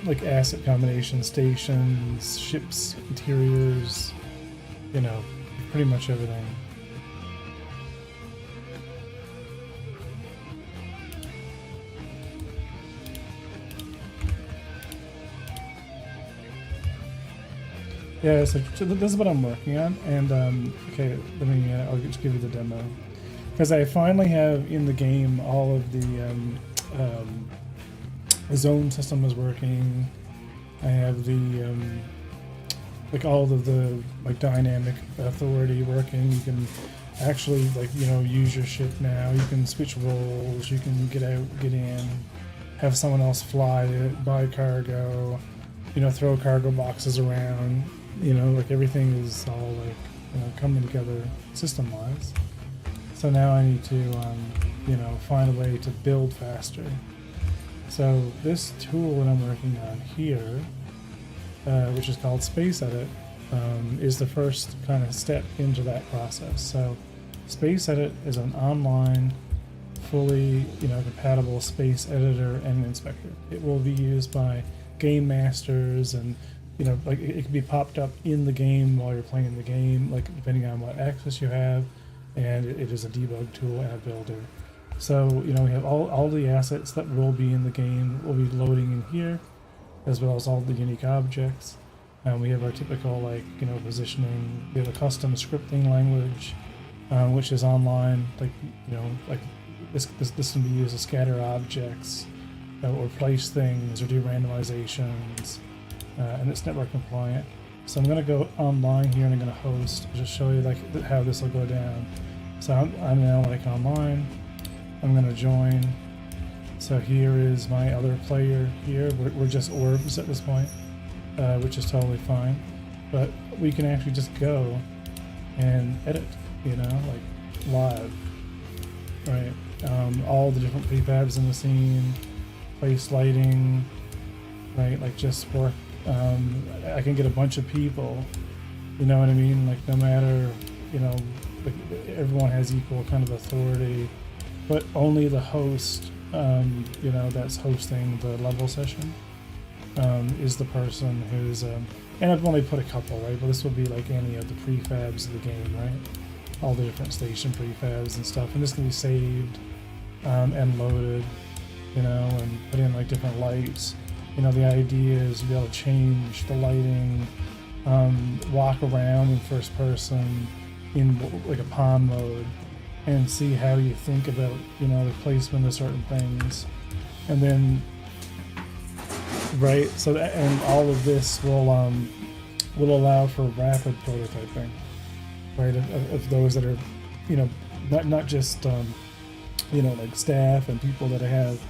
like asset combinations, stations, ships, interiors, you know, pretty much everything. Yeah, so this is what I'm working on, and okay, let me, I'll just give you the demo. Because I finally have in the game all of the zone system is working. I have the, like all of the like dynamic authority working. You can actually like, you know, use your ship now. You can switch roles, you can get out, get in, have someone else fly it, buy cargo, you know, throw cargo boxes around. You know, like everything is all like, you know, coming together system-wise. So now I need to, you know, find a way to build faster. So this tool that I'm working on here, which is called Space Edit, is the first kind of step into that process. So Space Edit is an online, fully, you know, compatible space editor and inspector. It will be used by game masters, and you know, like it can be popped up in the game while you're playing the game, like depending on what access you have, and it is a debug tool and a builder. So, you know, we have all the assets that will be in the game will be loading in here, as well as all the unique objects. And we have our typical, like, you know, positioning. We have a custom scripting language, which is online, like, you know, like this can be used to scatter objects, or place things, or do randomizations. And it's network compliant. So I'm going to go online here and I'm going to host, just show you like how this will go down. So I'm now like online. I'm going to join. So here is my other player here. We're just orbs at this point, which is totally fine. But we can actually just go and edit, you know, like live, right? All the different prefabs in the scene, place lighting, right? Like just work. I can get a bunch of people, you know what I mean? Like no matter, you know, like everyone has equal kind of authority, but only the host, you know, that's hosting the level session, is the person who's, and I've only put a couple, right? But this will be like any of the prefabs of the game, right? All the different station prefabs and stuff, and this can be saved, and loaded, you know, and put in like different lights. You know, the idea is to be able to change the lighting, walk around in first person in like a palm mode, and see how you think about, you know, the placement of certain things. And then, right, so that, and all of this will allow for rapid prototyping, right, of those that are, you know, not just, you know, like staff and people that I have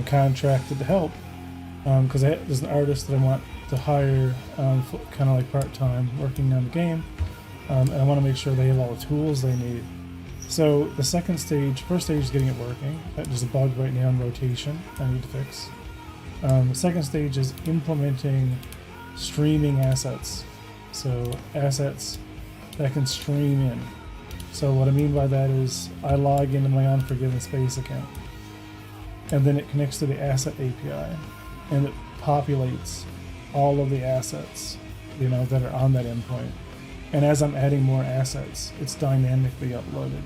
contracted to help. Because there's an artist that I want to hire, kind of like part-time, working on the game, and I want to make sure they have all the tools they need. So the first stage is getting it working. There's a bug right now in rotation I need to fix. The second stage is implementing streaming assets. So assets that can stream in. So what I mean by that is I log into my Unforgiven Space account, and then it connects to the asset API, and it populates all of the assets, you know, that are on that endpoint. And as I'm adding more assets, it's dynamically uploaded.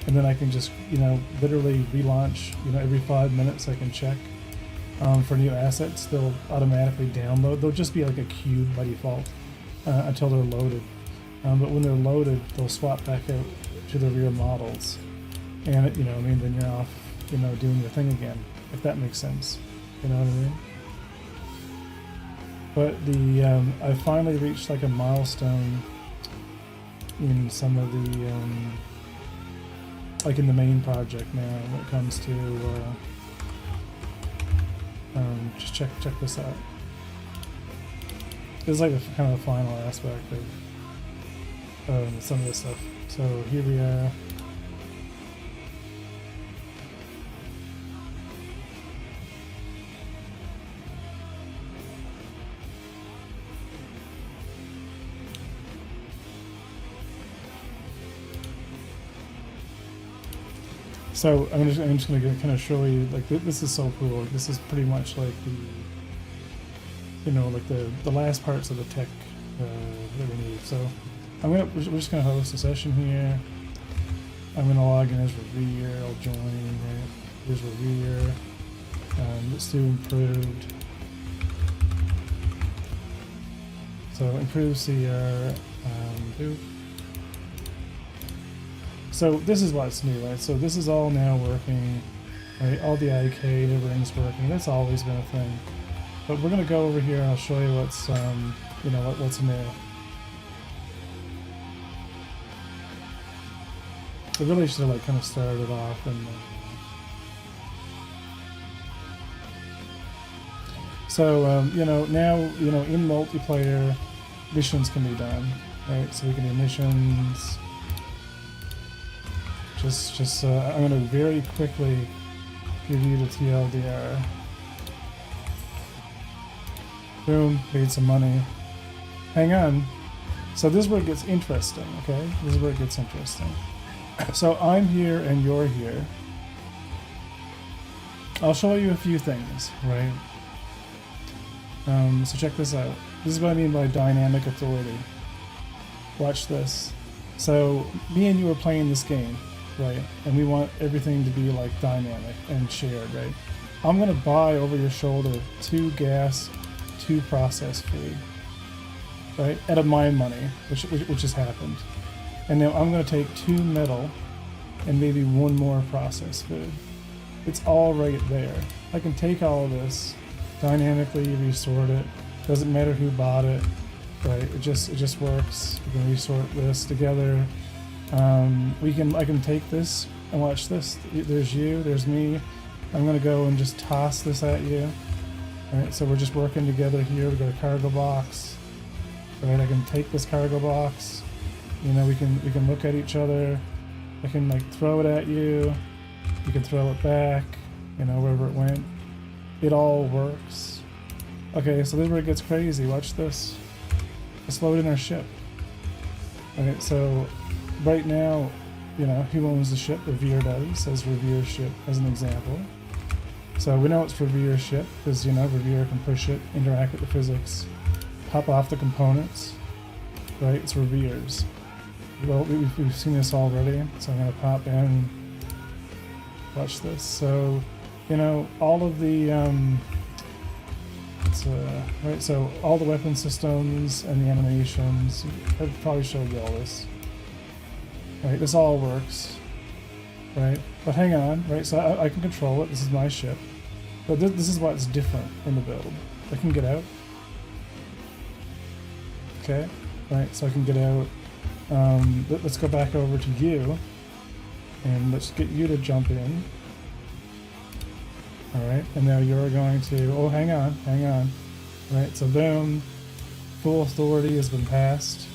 And then I can just, you know, literally relaunch, you know, every 5 minutes I can check for new assets. They'll automatically download. They'll just be like a cube by default until they're loaded. But when they're loaded, they'll swap back out to the rear models. And, you know, I mean, then you're off, you know, doing your thing again, if that makes sense. You know what I mean? But the, I finally reached like a milestone in some of the, like in the main project now when it comes to, just check this out. It's like a kind of a final aspect of some of this stuff. So here we are. So I'm just gonna kind of show you, like, this is so cool. This is pretty much like the, you know, like the last parts of the tech that we need. So we're just gonna host a session here. I'm gonna log in as Revere. I'll join. Right, here's Revere. Let's do improved. So improved CR. Do. So this is what's new, right? So this is all now working, right? All the IK, everything's working. That's always been a thing. But we're gonna go over here and I'll show you what's, you know, what's new. I really should have like kind of started it off and. So you know, now, you know, in multiplayer, missions can be done, right? So we can do missions. I'm going to very quickly give you the TLDR. Boom, paid some money. Hang on. So this is where it gets interesting, okay? This is where it gets interesting. So I'm here and you're here. I'll show you a few things, right? So check this out. This is what I mean by dynamic authority. Watch this. So me and you are playing this game, right? And we want everything to be like dynamic and shared, right? I'm gonna buy over your shoulder 2 gas, 2 processed food, right? Out of my money, which has happened. And now I'm gonna take 2 metal and maybe 1 more processed food. It's all right there. I can take all of this, dynamically resort it. Doesn't matter who bought it, right? It just works. We can resort this together. I can take this and watch this. There's you, there's me. I'm gonna go and just toss this at you. Alright, so we're just working together here. We've got a cargo box. Right, I can take this cargo box. You know, we can look at each other. I can like throw it at you. You can throw it back, you know, wherever it went. It all works. Okay, so this is where it gets crazy. Watch this. Let's load in our ship. Alright, so right now, you know, who owns the ship? Revere does, as Revere ship as an example. So we know it's Revere ship because, you know, Revere can push it, interact with the physics, pop off the components, right? It's Revere's. Well, we've seen this already, so I'm going to pop in, watch this. So, you know, all of the, right, so all the weapon systems and the animations, I've probably showed you all this. Right, this all works, right? But hang on, right, so I can control it, this is my ship. But this is what's different in the build. I can get out. Okay, right, so I can get out. Let's go back over to you, and let's get you to jump in. Alright, and now you're going to, oh, hang on. Right, so boom, full authority has been passed.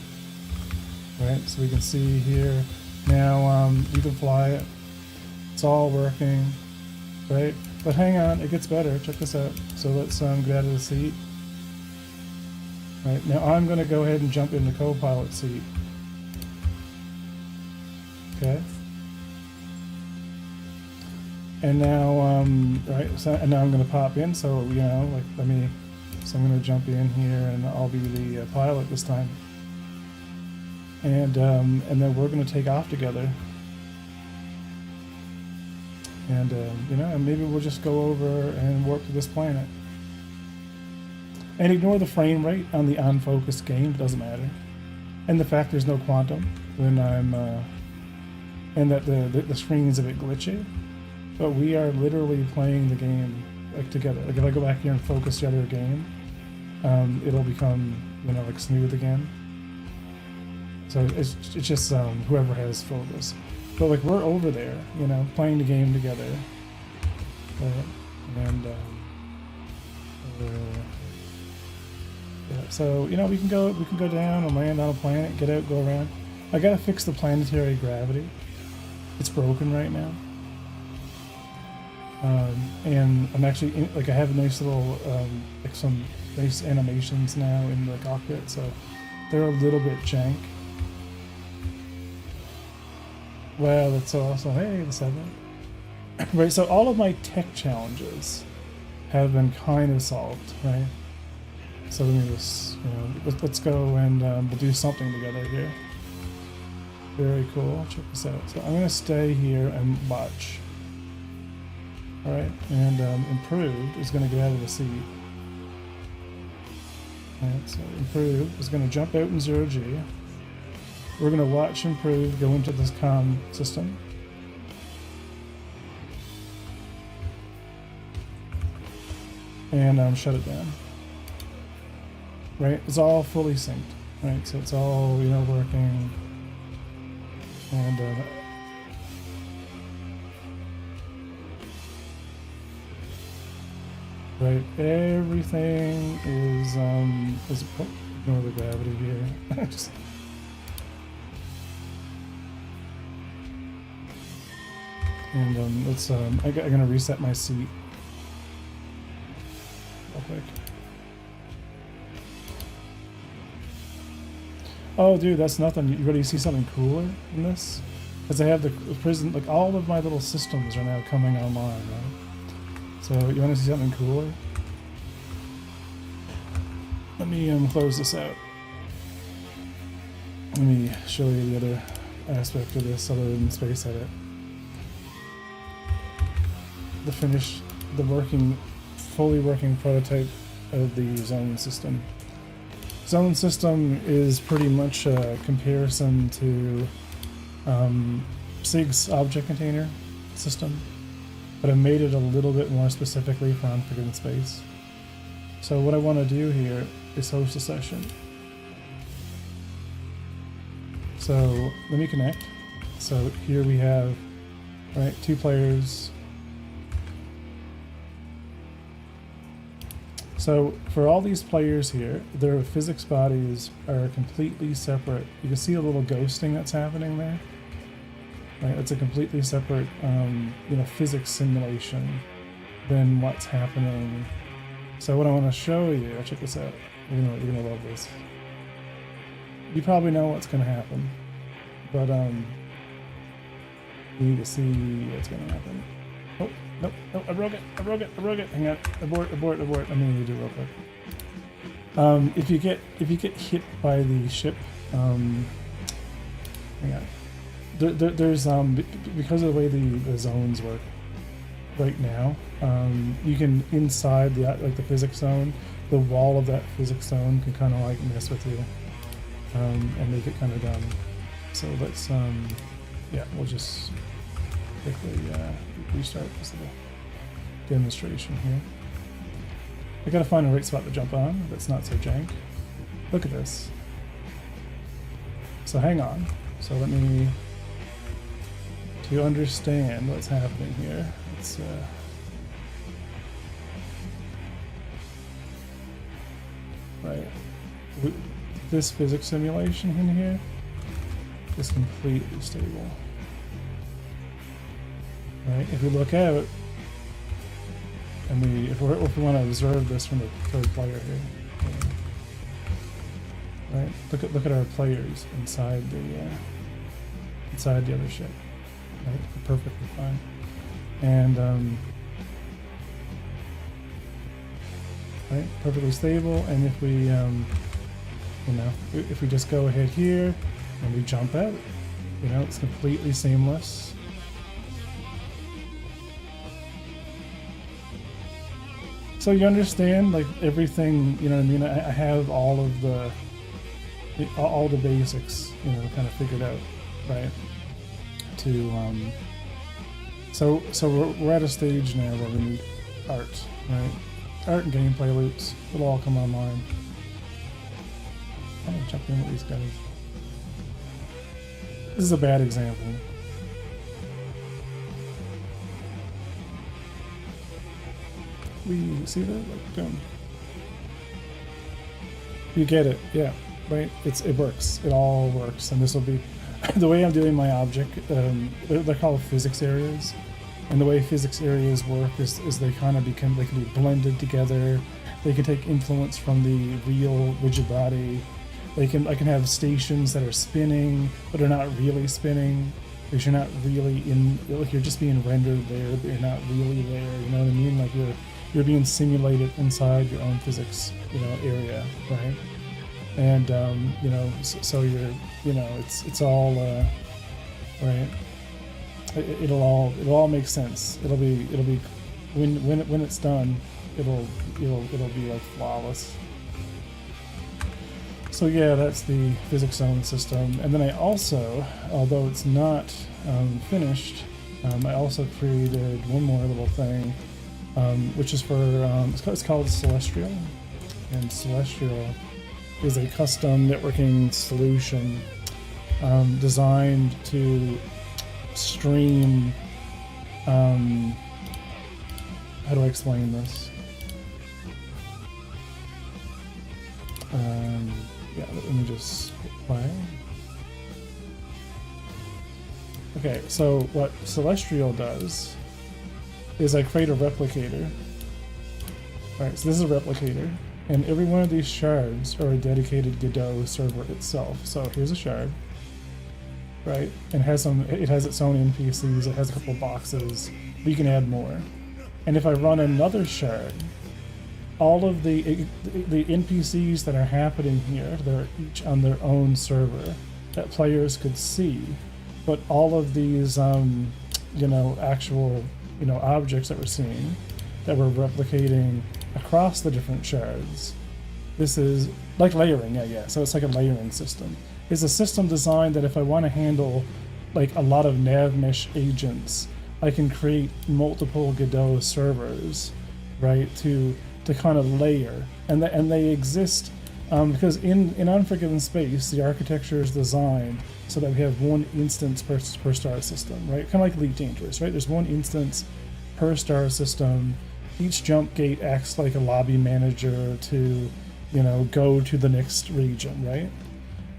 Right, so we can see here, now you can fly it. It's all working, right? But hang on, it gets better, check this out. So let's get out of the seat. Right, now I'm gonna go ahead and jump in the co-pilot seat. Okay. And now, right, so, and now I'm going to pop in, so, you know, like, so I'm going to jump in here and I'll be the pilot this time. And then we're going to take off together. And, you know, and maybe we'll just go over and warp to this planet. And ignore the frame rate on the unfocused game, it doesn't matter. And the fact there's no quantum when I'm, and that the screen is a bit glitchy. But we are literally playing the game like together. Like if I go back here and focus the other game, it'll become, you know, like smooth again. So it's just whoever has focus. But like we're over there, you know, playing the game together. And yeah, so you know we can go down and land on a planet, get out, go around. I gotta fix the planetary gravity. It's broken right now. And I'm actually like I have a nice little like some nice animations now in the cockpit, so they're a little bit jank. Wow, that's so awesome! Hey, the 7. Right, so all of my tech challenges have been kind of solved, right? So let me just, you know, let's go and we'll do something together here. Very cool. Check this out. So I'm gonna stay here and watch. All right, and improved is gonna get out of the seat. All right, so improved is gonna jump out in 0G. We're gonna watch improved go into this comm system. And shut it down. Right, it's all fully synced. Right, so it's all, you know, working. And right, everything is oh, ignore the gravity here. Just, and let's I'm gonna reset my seat real quick. Oh, dude, that's nothing. You ready to see something cooler than this? Because I have the prison, like all of my little systems are now coming online, right? So you want to see something cooler? Let me close this out. Let me show you the other aspect of this other than space edit. The fully working prototype of the zone system. Zone system is pretty much a comparison to SIG's object container system, but I made it a little bit more specifically for Unforgiven space. So what I want to do here is host a session. So let me connect. So here we have, right, 2 players. So for all these players here, their physics bodies are completely separate. You can see a little ghosting that's happening there. Right, it's a completely separate, you know, physics simulation than what's happening. So what I want to show you, check this out. You're gonna love this. You probably know what's gonna happen, but you need to see what's gonna happen. Oh, nope, I broke it. Hang on, abort. I'm gonna do it real quick. If you get hit by the ship, hang on. There's because of the way the zones work right now, you can inside the physics zone, the wall of that physics zone can kind of like mess with you, and make it kind of dumb. So let's yeah, we'll just quickly restart this little demonstration here. I gotta find a right spot to jump on that's not so jank. Look at this. So hang on. So let me, to understand what's happening here, let's right, this physics simulation in here is completely stable. Right, if we look out, and if we want to observe this from the third player here, right? Look at our players inside the. inside the other ship. Right? Perfectly fine. And right, perfectly stable. And if we, you know, if we just go ahead here and we jump out, you know, it's completely seamless. So you understand, like, everything, you know what I mean? I have all of the basics, you know, kind of figured out, right? So we're at a stage now where we need art, right? Art and gameplay loops will all come online. I'm gonna jump in with these guys. This is a bad example. We see that? Like, boom. You get it, yeah, right? It works. It all works, and this will be the way I'm doing my object. They're called physics areas, and the way physics areas work is they kind of become, they can be blended together. They can take influence from the real rigid body. I can have stations that are spinning, but are not really spinning, because you're not really in, like, you're just being rendered there, but you're not really there. You know what I mean? Like you're being simulated inside your own physics, you know, area, right? And you know, so you're, you know, it's all right. It'll all make sense. It'll be when it's done, it'll be like flawless. So yeah, that's the physics zone system. And then I also, although it's not finished, I also created one more little thing, which is for it's called Celestial, and Celestial is a custom networking solution designed to stream. How do I explain this? Yeah, let me just play. Okay, so what Celestial does is I create a replicator. Alright, so this is a replicator, and every one of these shards are a dedicated Godot server itself. So here's a shard, right? And it has its own NPCs, it has a couple boxes, but you can add more. And if I run another shard, all of the NPCs that are happening here, they're each on their own server that players could see, but all of these, you know, actual, you know, objects that we're seeing, that we're replicating across the different shards. This is like layering, yeah. So it's like a layering system. It's a system designed that if I want to handle like a lot of nav mesh agents, I can create multiple Godot servers, right, to kind of layer, and they exist because in Unforgiven space, the architecture is designed so that we have one instance per star system, right? Kind of like Elite Dangerous, right? There's one instance per star system. Each jump gate acts like a lobby manager to, you know, go to the next region, right?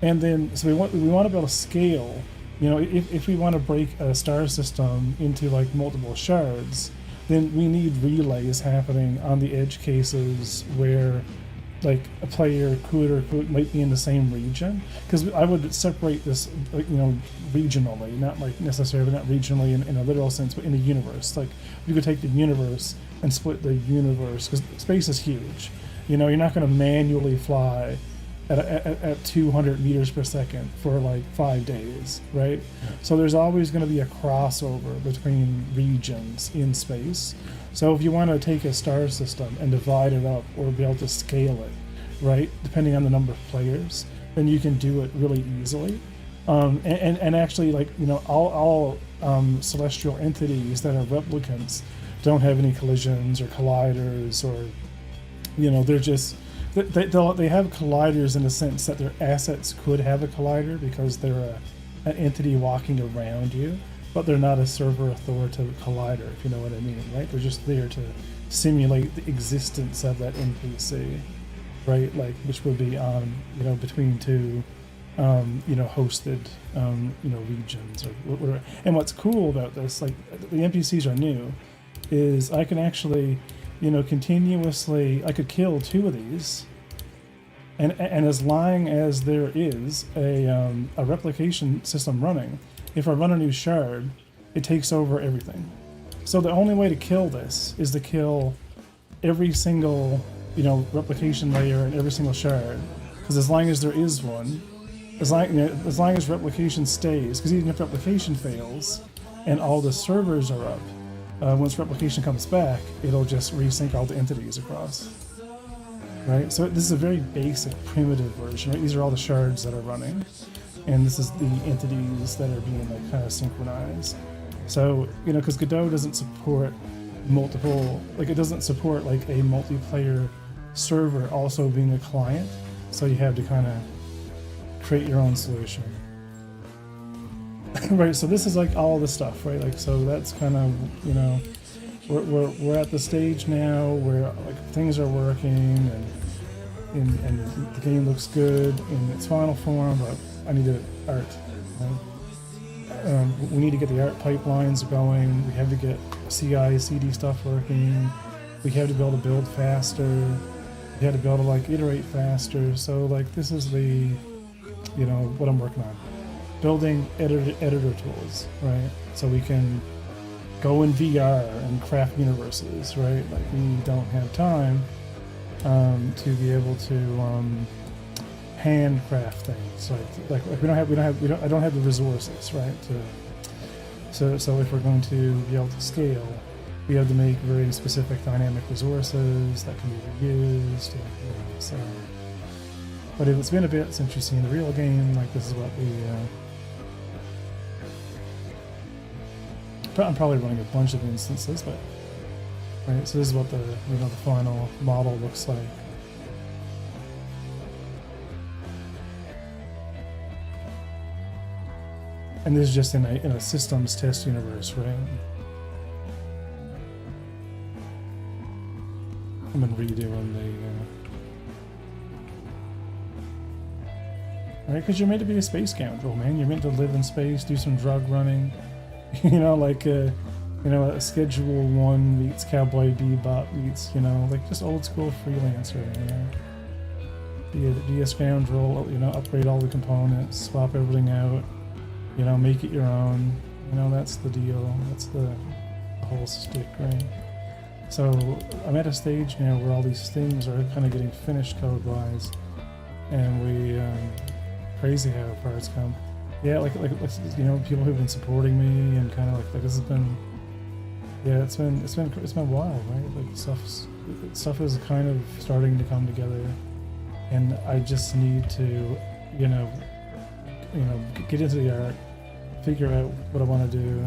And then so we want to be able to scale. You know, if we want to break a star system into like multiple shards, then we need relays happening on the edge cases where like a player could might be in the same region, because I would separate this, you know, regionally, not like necessarily not regionally in a literal sense, but in the universe. Like you could take the universe and split the universe, because space is huge. You know, you're not going to manually fly at 200 meters per second for like 5 days, right? Yeah. So there's always going to be a crossover between regions in space. So if you want to take a star system and divide it up or be able to scale it, right, depending on the number of players, then you can do it really easily. And actually, like, you know, all celestial entities that are replicants don't have any collisions or colliders, or, you know, they're just they have colliders in the sense that their assets could have a collider because they're an entity walking around you, but they're not a server authoritative collider, if you know what I mean, right? They're just there to simulate the existence of that NPC, right? Like, which would be on, you know, between two, you know, hosted, you know, regions or whatever. And what's cool about this, like, the NPCs are new, is I can actually, you know, continuously, I could kill 2 of these, and as long as there is a replication system running, if I run a new shard, it takes over everything. So the only way to kill this is to kill every single, you know, replication layer and every single shard. Because as long as there is one, as long as replication stays, because even if replication fails and all the servers are up, once replication comes back, it'll just resync all the entities across. Right? So this is a very basic, primitive version. Right? These are all the shards that are running, and this is the entities that are being like kind of synchronized. So, you know, because Godot doesn't support multiple, like it doesn't support like a multiplayer server also being a client. So you have to kind of create your own solution. Right, so this is like all the stuff, right? Like, so that's kind of, you know, we're at the stage now where like things are working and the game looks good in its final form, but I need art. We need to get the art pipelines going. We have to get CI, CD stuff working. We have to be able to build faster. We have to be able to like iterate faster. So like this is the, you know, what I'm working on. Building editor tools, right? So we can go in VR and craft universes, right? Like we don't have time to be able to handcraft things. Like I don't have the resources, right? So if we're going to be able to scale, we have to make very specific dynamic resources that can be reused. And, you know, so, but it's been a bit since you've seen the real game. Like this is what I'm probably running a bunch of instances, but right. So this is what the the final model looks like. And this is just in a systems test universe, right? I've been redoing right, because you're meant to be a space scoundrel, man. You're meant to live in space, do some drug running. You know, like a Schedule 1 meets Cowboy Bebop meets, you know, like just old school Freelancer, you know. Be a scoundrel, you know, upgrade all the components, swap everything out, you know, make it your own. You know, that's the deal. That's the whole stick, right? So I'm at a stage now where all these things are kind of getting finished code-wise, and we crazy how far it's come. Yeah, like you know, people who've been supporting me and kind of like this has been, yeah, it's been wild, right? Like stuff is kind of starting to come together, and I just need to, you know, get into the art, figure out what I want to do.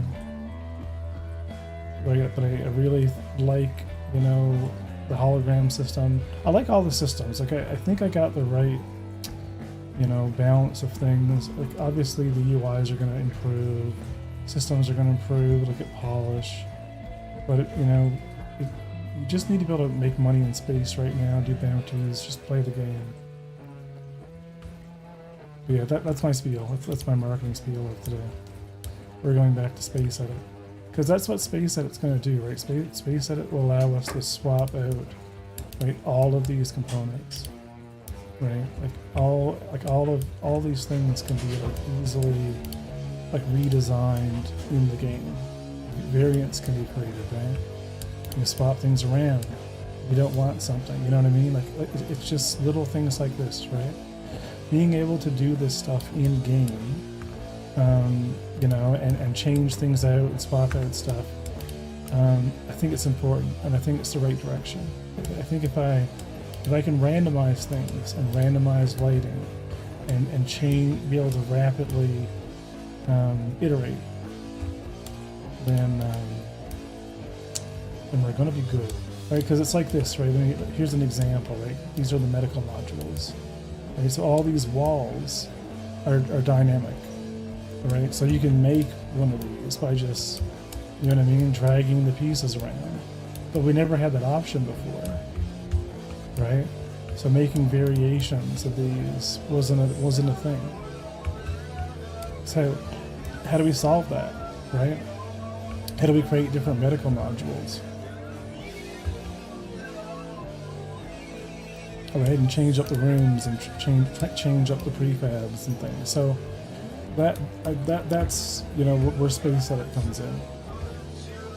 But I really like, you know, the hologram system. I like all the systems. Like I think I got the right, you know, balance of things. Like obviously the UIs are going to improve, systems are going to improve, look at polish, but you know, you just need to be able to make money in space right now, do bounties, just play the game. But yeah, that's my spiel. That's my marketing spiel of today. We're going back to Space Edit, because that's what Space Edit's going to do, right? Space Edit will allow us to swap out, right, all of these components. Right, all these things can be like easily like redesigned in the game. Variants can be created, right? You swap things around. You don't want something, you know what I mean? Like it's just little things like this, right? Being able to do this stuff in game, you know, and change things out and swap out stuff. I think it's important, and I think it's the right direction. I think if I can randomize things and randomize lighting and change, be able to rapidly iterate, then we're going to be good, right? Because it's like this, right? Here's an example, right? These are the medical modules, right? So all these walls are dynamic, right? So you can make one of these by just, you know what I mean, dragging the pieces around. But we never had that option before. Right? So making variations of these wasn't a thing. So how do we solve that, right? How do we create different medical modules? All right, and change up the rooms and change up the prefabs and things. So that's you know where space edit comes in,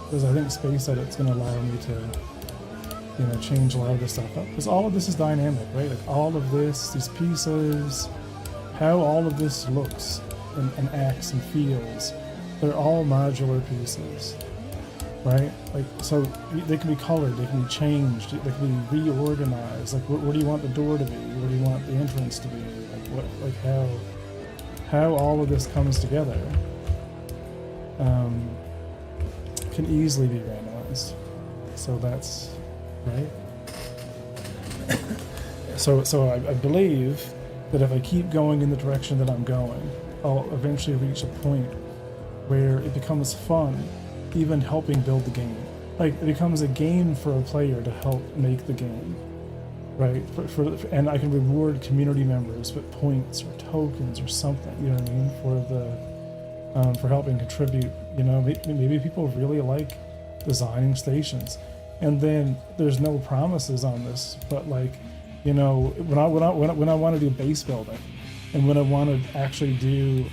because I think space edit's going to allow me to change a lot of this stuff up, because all of this is dynamic, right? Like all of this, these pieces, how all of this looks and acts and feels, they're all modular pieces, right? Like, so they can be colored, they can be changed, they can be reorganized. Like, where do you want the door to be? Where do you want the entrance to be? Like how all of this comes together can easily be randomized. So that's right. So I believe that if I keep going in the direction that I'm going, I'll eventually reach a point where it becomes fun, even helping build the game. Like, it becomes a game for a player to help make the game, right? And I can reward community members with points or tokens or something, you know what I mean, for helping contribute. You know, maybe people really like designing stations, and then there's no promises on this, but like, you know, when I want to do base building, and when I want to actually do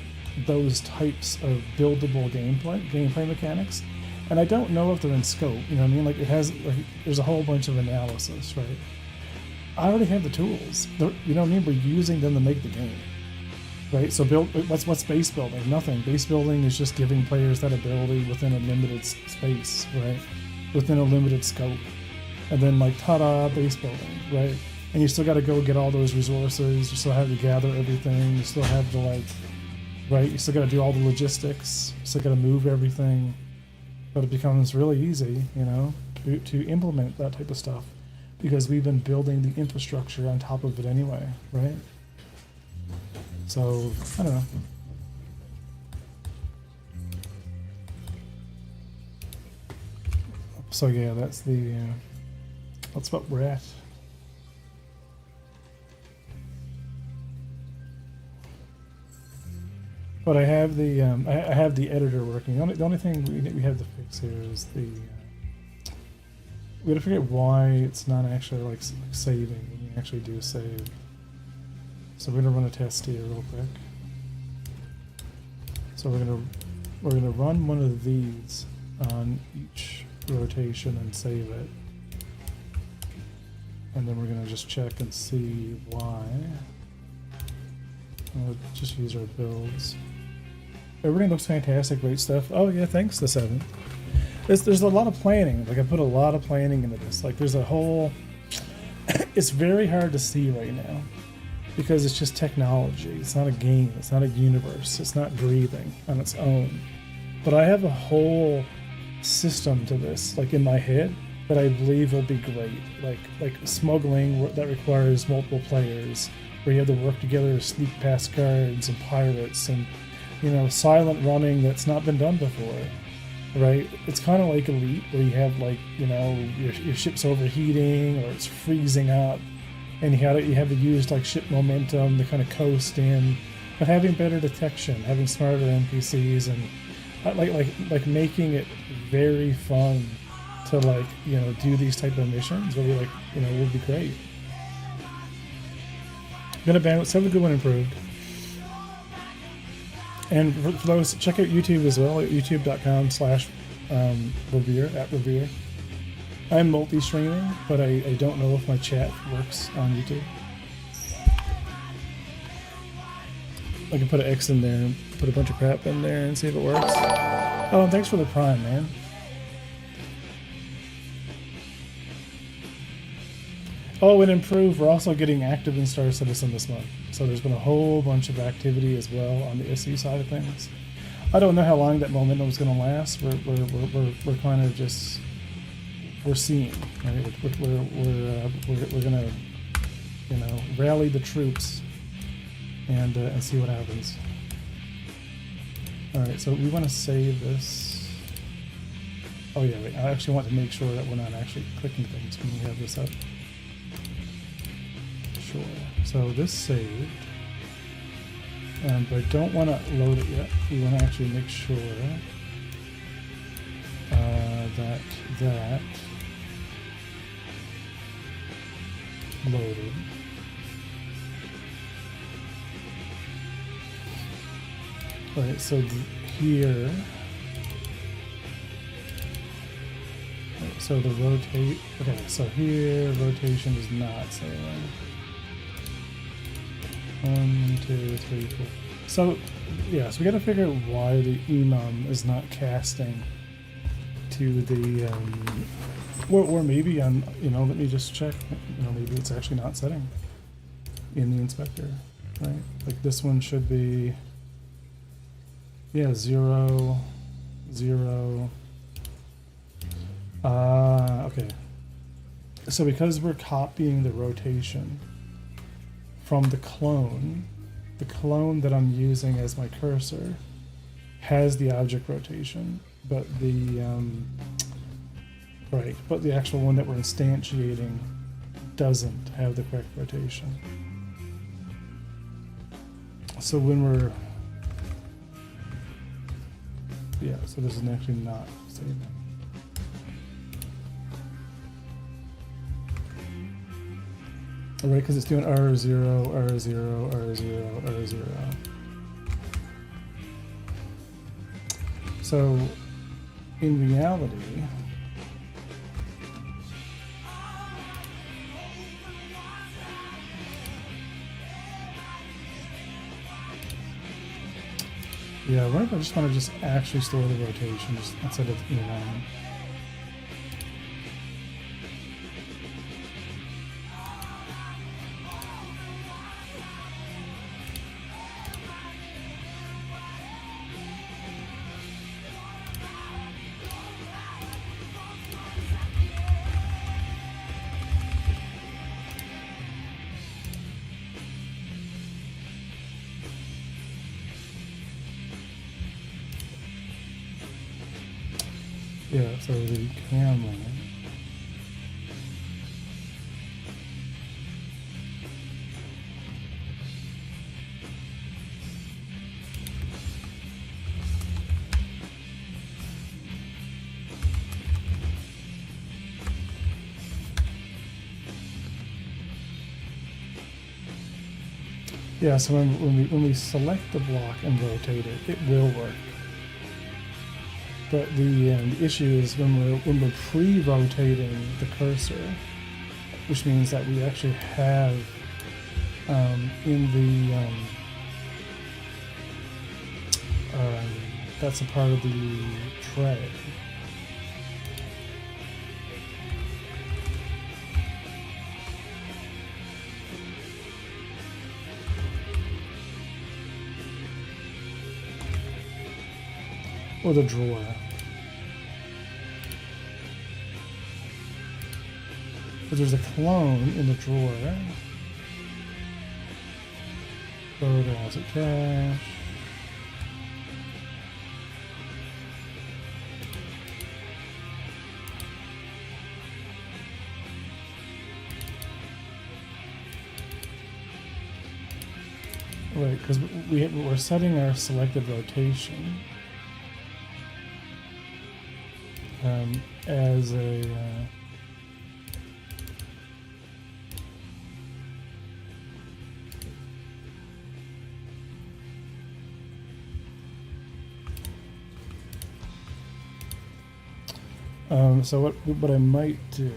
those types of buildable gameplay mechanics, and I don't know if they're in scope, you know what I mean? Like, there's a whole bunch of analysis, right? I already have the tools. You know what I mean? We're using them to make the game, right? So what's base building? Nothing. Base building is just giving players that ability within a limited space, right? Within a limited scope, and then like, ta-da, base building, right? And you still got to go get all those resources. You still have to gather everything. You still have to, like, right? You still got to do all the logistics. You still got to move everything. But it becomes really easy, you know, to implement that type of stuff, because we've been building the infrastructure on top of it anyway, right? So, I don't know. So yeah, that's what we're at. But I have the I have the editor working. The only thing we have to fix here is we gotta figure out why it's not actually like saving when you actually do save. So we're gonna run a test here real quick. So we're gonna run one of these on each rotation and save it, and then we're gonna just check and see why. I'll just use our builds. Everything looks fantastic, great stuff. Oh yeah, thanks to 7. There's a lot of planning. Like, I put a lot of planning into this. Like, there's a whole. It's very hard to see right now, because it's just technology. It's not a game. It's not a universe. It's not breathing on its own. But I have a whole system to this, like, in my head, that I believe will be great. Like smuggling that requires multiple players, where you have to work together to sneak past guards and pirates, and, you know, silent running that's not been done before, right? It's kind of like Elite, where you have, like, you know, your ship's overheating or it's freezing up, and you have to use like ship momentum to kind of coast in, but having better detection, having smarter NPCs, and like making it very fun to, like, you know, do these type of missions will be, like, you know, will be great. Gonna bounce. Have a good one improved. And for those, check out YouTube as well at youtube.com/Revere. I'm multi-streaming, but I don't know if my chat works on YouTube. I can put an X in there and put a bunch of crap in there and see if it works. Oh, thanks for the Prime, man. Oh, and improved, we're also getting active in Star Citizen this month. So there's been a whole bunch of activity as well on the SE side of things. I don't know how long that momentum is going to last. We're kind of just, we're seeing, right? We're going to, you know, rally the troops and see what happens. All right, so we want to save this. Oh yeah, wait, I actually want to make sure that we're not actually clicking things when we have this up. Sure. So this saved, but I don't want to load it yet. We want to actually make sure that loaded. Right, so here, right, so the rotate, okay, so here rotation is not saving. 1, 2, 3, 4. So, yeah, so we gotta figure out why the enum is not casting to the, or maybe on, you know, let me just check, you know, maybe it's actually not setting in the inspector, right? Like this one should be, yeah, 0, 0. Okay. So because we're copying the rotation from the clone that I'm using as my cursor has the object rotation, but the right, but the actual one that we're instantiating doesn't have the correct rotation. So when we're, yeah, so this is actually not saving. Right, because it's doing R0, R0, R0, R0. So, in reality, yeah, what if I just want to just actually store the rotation just instead of enum? Yeah, so the camera. Yeah, so when we select the block and rotate it, it will work. But the issue is when we're pre-rotating the cursor, which means that we actually have in the that's a part of the tray. Or the drawer. But there's a clone in the drawer. Photos of cache. Right, because we're setting our selected rotation as a so what I might do,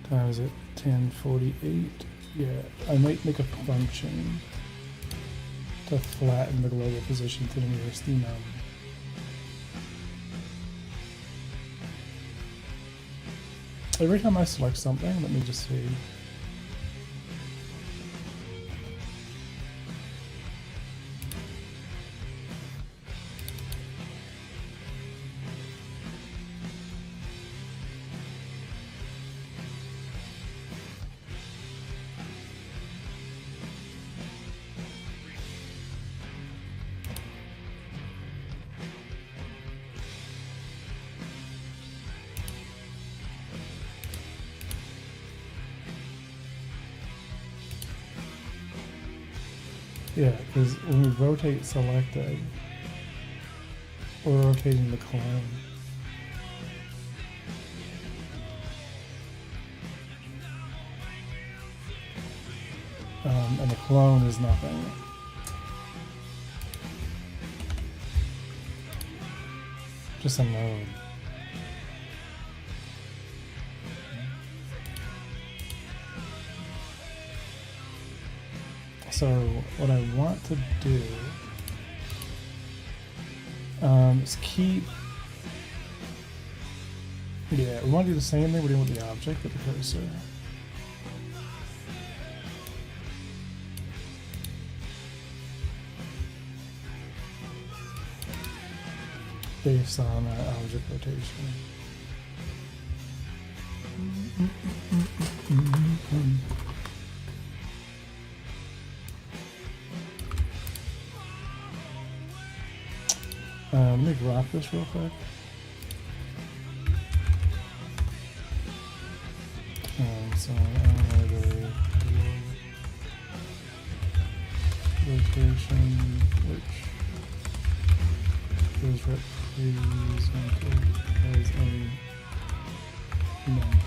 time is it 10:48? Yeah, I might make a function to flatten the global position to the nearest enum. Every time I select something, let me just see. Yeah, because when we rotate selected, we're rotating the clone. And the clone is nothing. Just unload. So what I want to do is keep. Yeah, we want to do the same thing we're doing with the object with the cursor. Based on object rotation. Let me grab this real quick. So I'm going to do rotation, which is represented as a none.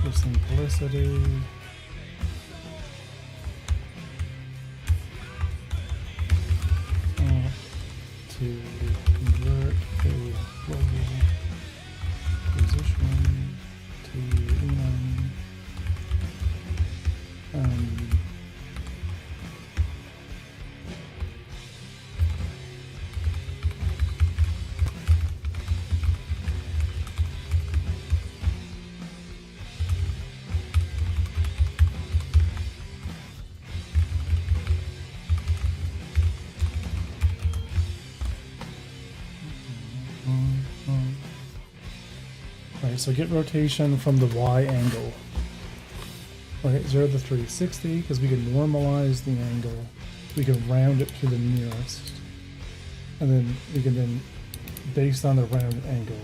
For simplicity, to convert a global position to enum. Right, so get rotation from the Y angle. Right, 0 to 360, because we can normalize the angle. We can round it to the nearest. And then we can then, based on the round angle,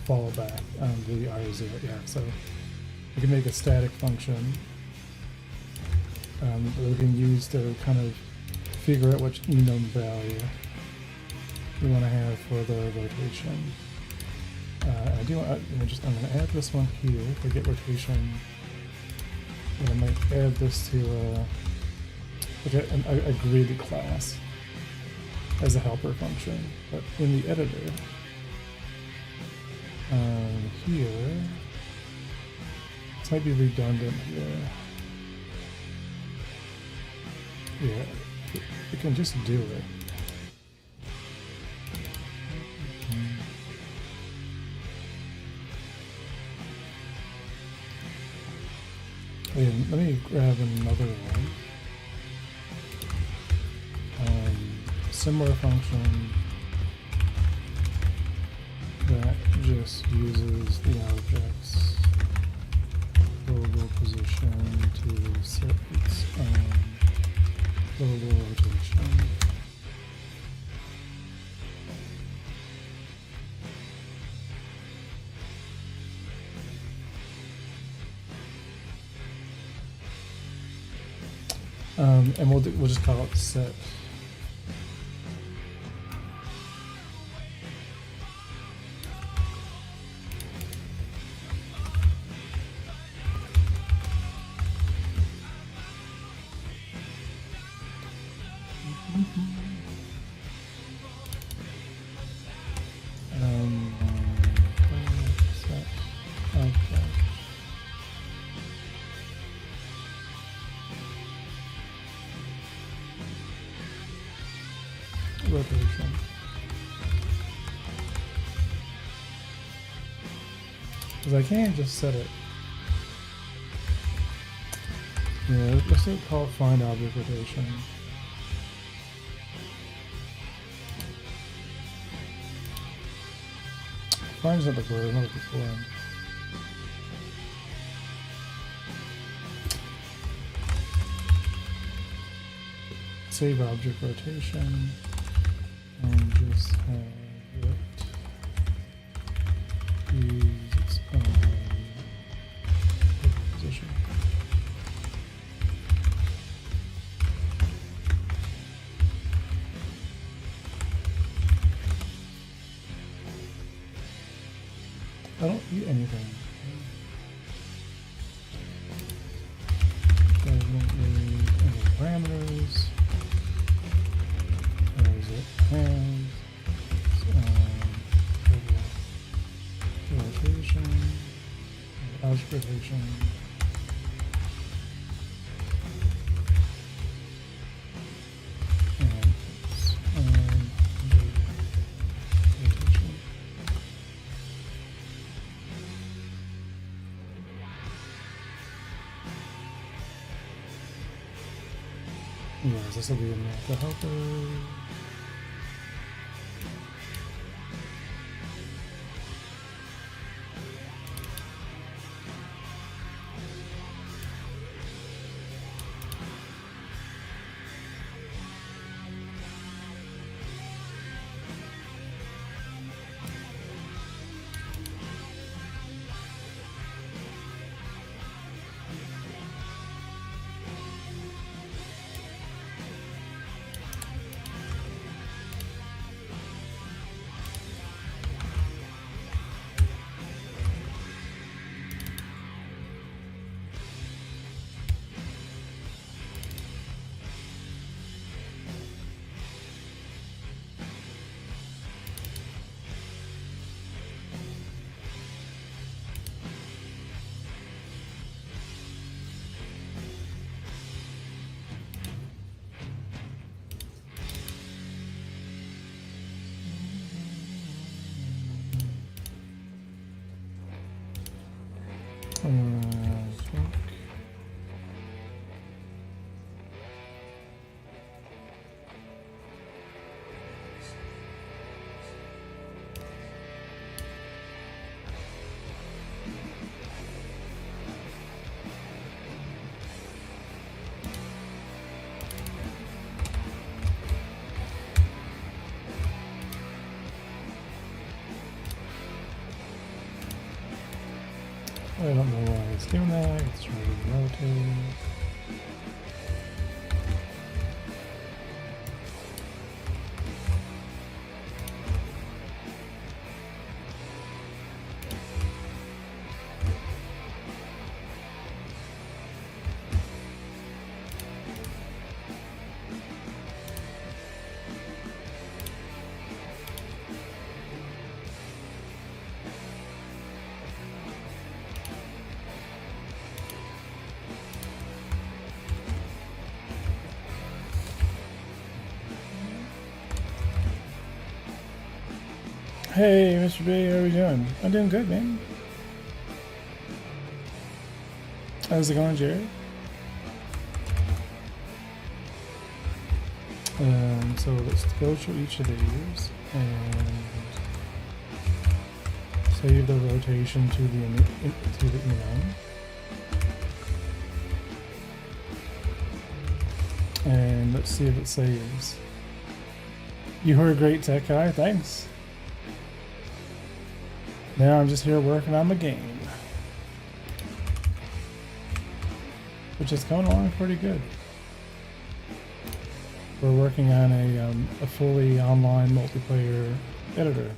fall back to the I0. Yeah, so we can make a static function that we can use to kind of figure out which enum value we want to have for the rotation. I do. I'm going to add this one here to get rotation. And I might add this to a grid class as a helper function. But in the editor, here, this might be redundant here. Yeah, it can just do it. Let me grab another one. Similar function that just uses the object's global position to set its own global rotation. And we'll just call it set. Set object. Rotation. Because I can't just set it. Yeah, let's call it find object rotation. Find's not the word, not the form. Save object rotation. And just have it use its own position. I don't eat anything. Doesn't need any parameters. As it has rotation. Yes, this will be enough to help her. I don't know why it's doing that. It's trying to rotate. Hey, Mr. B, how are we doing? I'm doing good, man. How's it going, Jerry? So let's go through each of these and save the rotation to the and let's see if it saves. You were a great tech guy, thanks. Now I'm just here working on the game, which is coming along pretty good. We're working on a fully online multiplayer editor,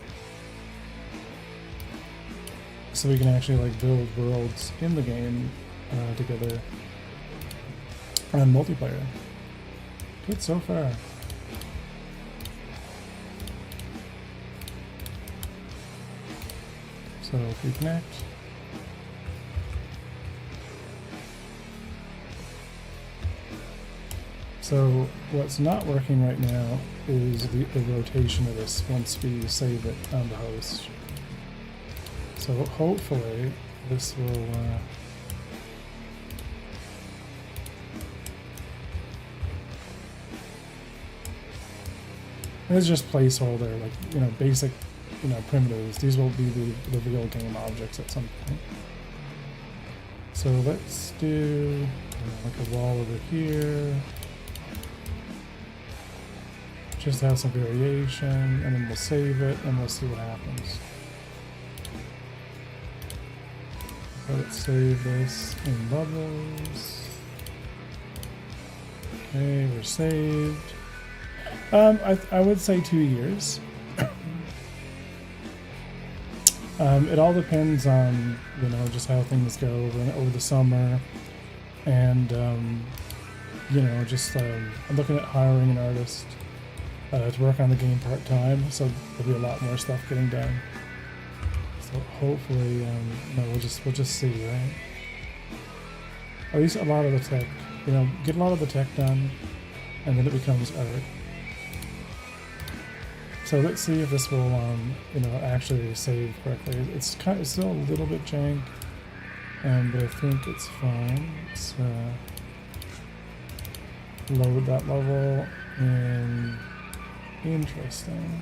so we can actually like build worlds in the game together on multiplayer. Good so far. So reconnect. So what's not working right now is the rotation of this once we save it on the host. So hopefully this will this is just placeholder, like, you know, basic, you know, primitives. These will be the real game objects at some point. So let's do like a wall over here. Just have some variation, and then we'll save it and we'll see what happens. So let's save this in bubbles. Okay, we're saved. I would say 2 years. It all depends on, you know, just how things go over the summer, and you know, just I'm looking at hiring an artist to work on the game part-time, so there'll be a lot more stuff getting done. So hopefully, no, we'll just see, right? At least a lot of the tech, you know, get a lot of the tech done, and then it becomes art. So let's see if this will, you know, actually save correctly. It's still a little bit jank, but I think it's fine. Let's load that level, and interesting.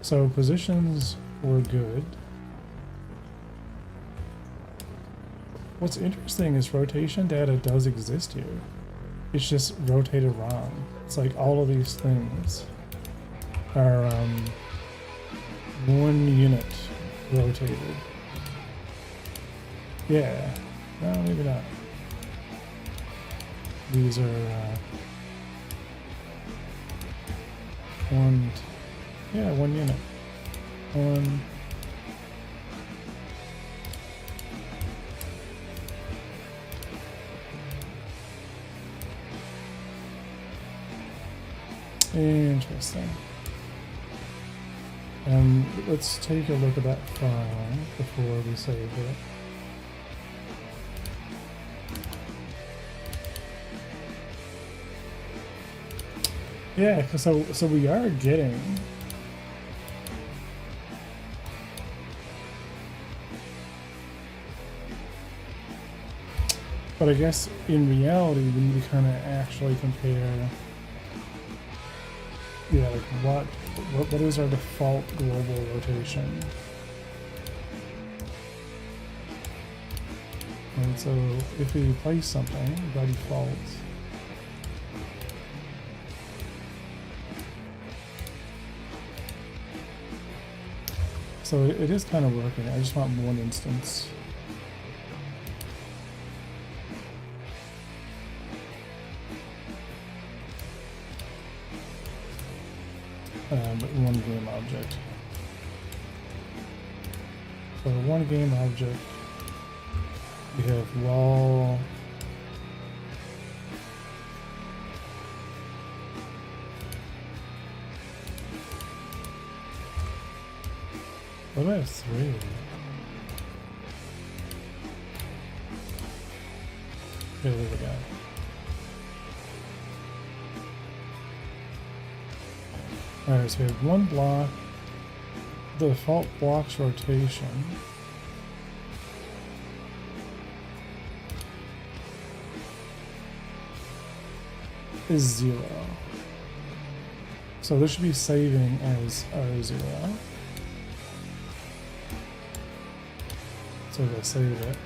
So positions were good. What's interesting is rotation data does exist here. It's just rotated wrong. It's like all of these things are 1 unit rotated. Yeah, no, maybe not. These are 1 unit. 1. Interesting. Let's take a look at that file before we save it. Yeah, so we are getting but I guess in reality we need to kind of actually compare. Yeah, like what is our default global rotation? And so if we place something by default, so it is kind of working. I just want one instance. But one game object. So one game object, we have wall, what about 3? Okay, there we go. Alright, so we have one block, the default block's rotation. Is 0. So this should be saving as R0. So if I save it.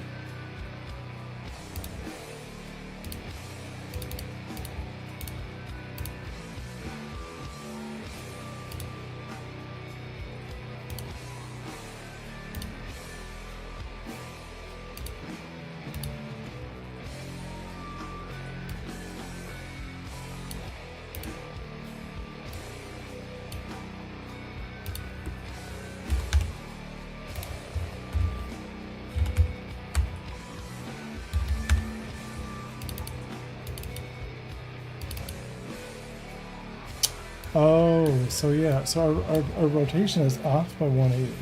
Oh, so yeah, so our rotation is off by 180.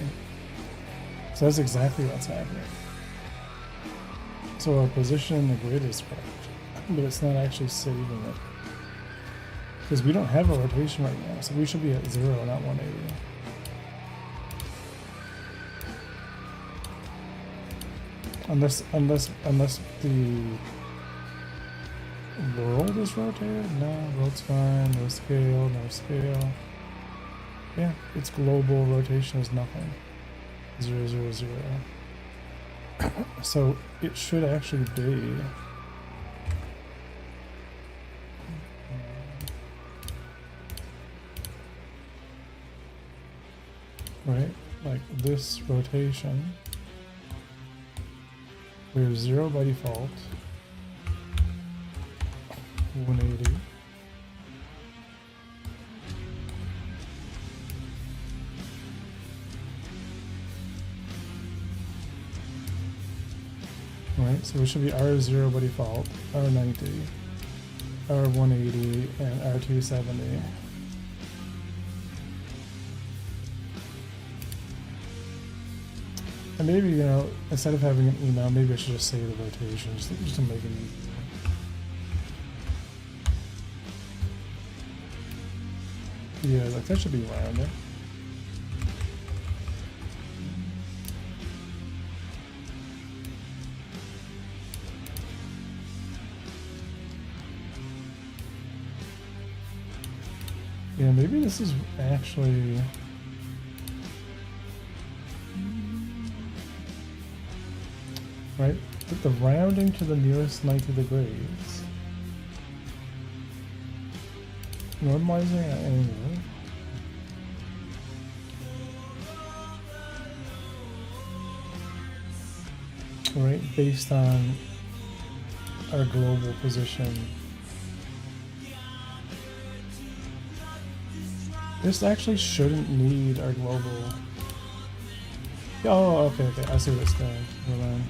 So that's exactly what's happening. So our position in the grid is correct, but it's not actually saving it. Because we don't have a rotation right now, so we should be at 0, not 180. Unless the world is rotated? No, world's fine, no scale, no scale. Yeah, its global rotation is nothing. 0, 0, 0. So it should actually be right, like this rotation. We have 0 by default. 180. Right, so we should be R0 by default, R90, R180, and R270. And maybe, you know, instead of having an email, maybe I should just say the rotation, just to make it easier. Yeah, like that should be around it. Yeah, maybe this is actually... Right? The rounding to the nearest 90 degrees. Normalizing at angle. Right, based on our global position. This actually shouldn't need our global. Oh, okay, I see what it's doing. Hold on.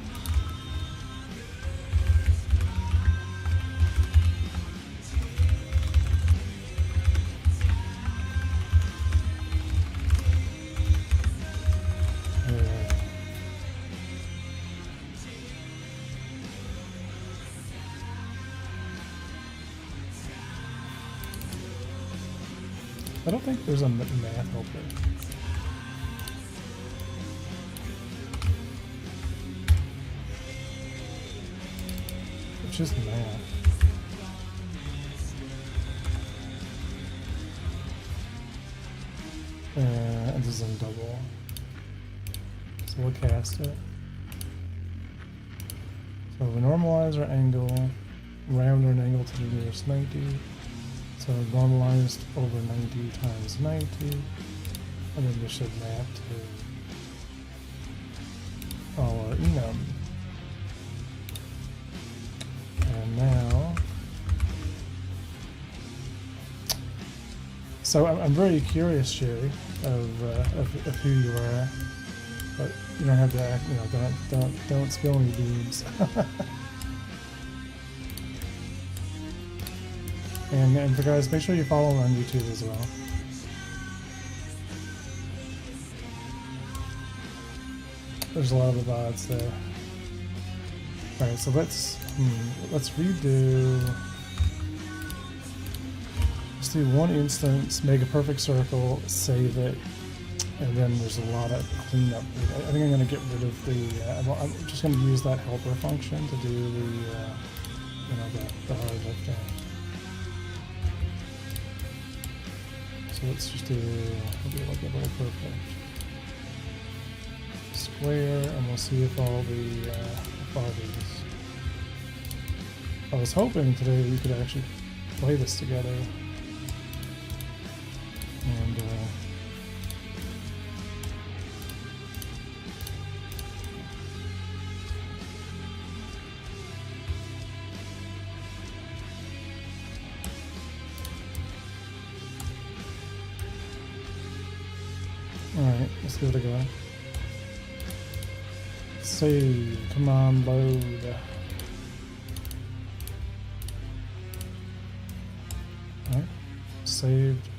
I don't think there's a math helper. It's just math. And this is in double. So we'll cast it. So we normalize our angle, round our angle to the nearest 90. So normalized over 90 times 90, and then this should map to our enum. And now, so I'm very curious, Sherry, of who you are, but you don't have to act, you know, don't spill any beans. And for guys, make sure you follow him on YouTube as well. There's a lot of VODs there. Alright, so let's redo. Let's do one instance, make a perfect circle, save it, and then there's a lot of cleanup. I think I'm going to get rid of the. I'm just going to use that helper function to do the, you know, the hard lifting. So let's just do like a little perfect square, and we'll see if all the these. I was hoping today we could actually play this together, and alright, let's give it a go. Save, come on, load. Alright, saved.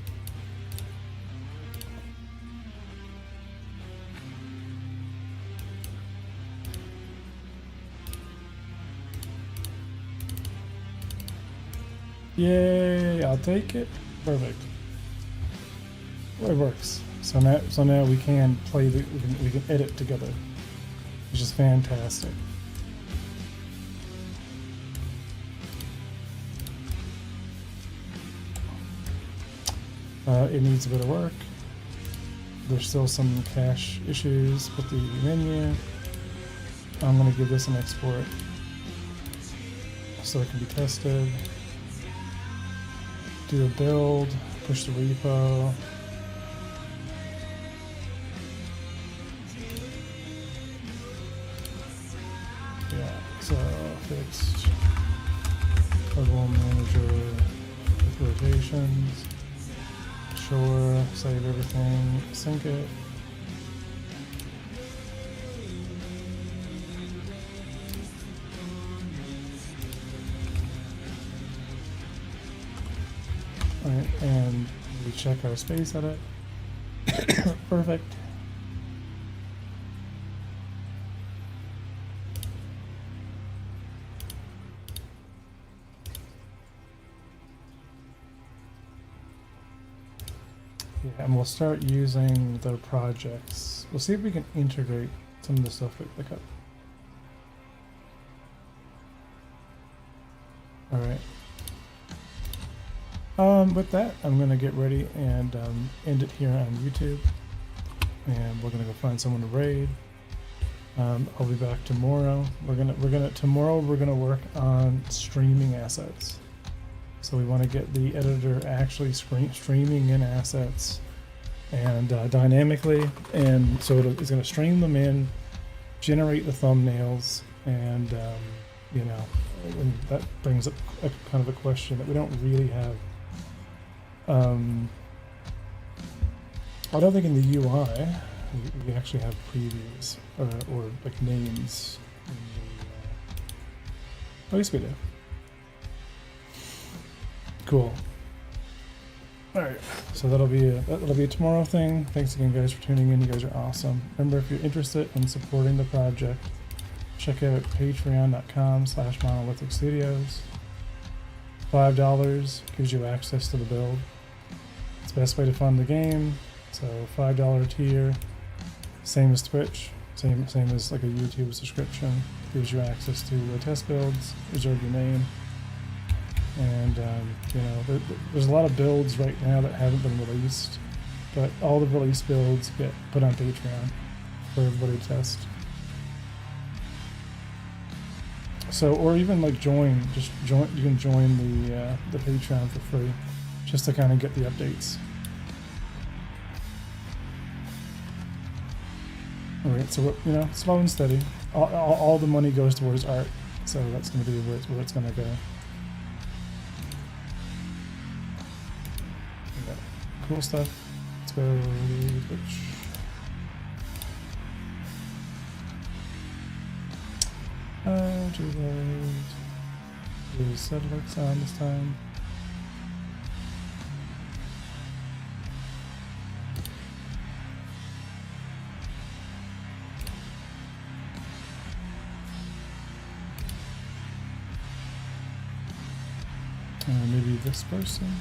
Yay, I'll take it. Perfect. Well, it works. So now we can play we can edit together, which is fantastic. It needs a bit of work. There's still some cache issues with the menu. I'm going to give this an export so it can be tested. Do a build, push the repo. Yeah, so fixed level manager with rotations. Sure, save everything, sync it. Alright, and we check our space edit. Perfect. Yeah, and we'll start using the projects. We'll see if we can integrate some of the stuff we pick up. All right. With that, I'm gonna get ready and end it here on YouTube, and we're gonna go find someone to raid. I'll be back tomorrow. Tomorrow we're gonna work on streaming assets. So we want to get the editor actually streaming in assets and dynamically, and so it's going to stream them in, generate the thumbnails, and you know, and that brings up a kind of a question that we don't really have. I don't think in the UI we actually have previews or like names. In the, I guess we do. Cool. All right, so that'll be a tomorrow thing. Thanks again, guys, for tuning in. You guys are awesome. Remember, if you're interested in supporting the project, check out patreon.com/Monolithic Studios. $5 gives you access to the build. It's the best way to fund the game. So $5 tier, same as Twitch, same as like a YouTube subscription. Gives you access to the test builds. Reserve your name. And you know, there's a lot of builds right now that haven't been released, but all the released builds get put on Patreon for everybody to test. So, or even like join. You can join the Patreon for free, just to kind of get the updates. All right, so you know, slow and steady. All the money goes towards art, so that's going to be where it's going to go. Cool stuff. Let's go Twitch. Do Settlers on this time. Maybe this person.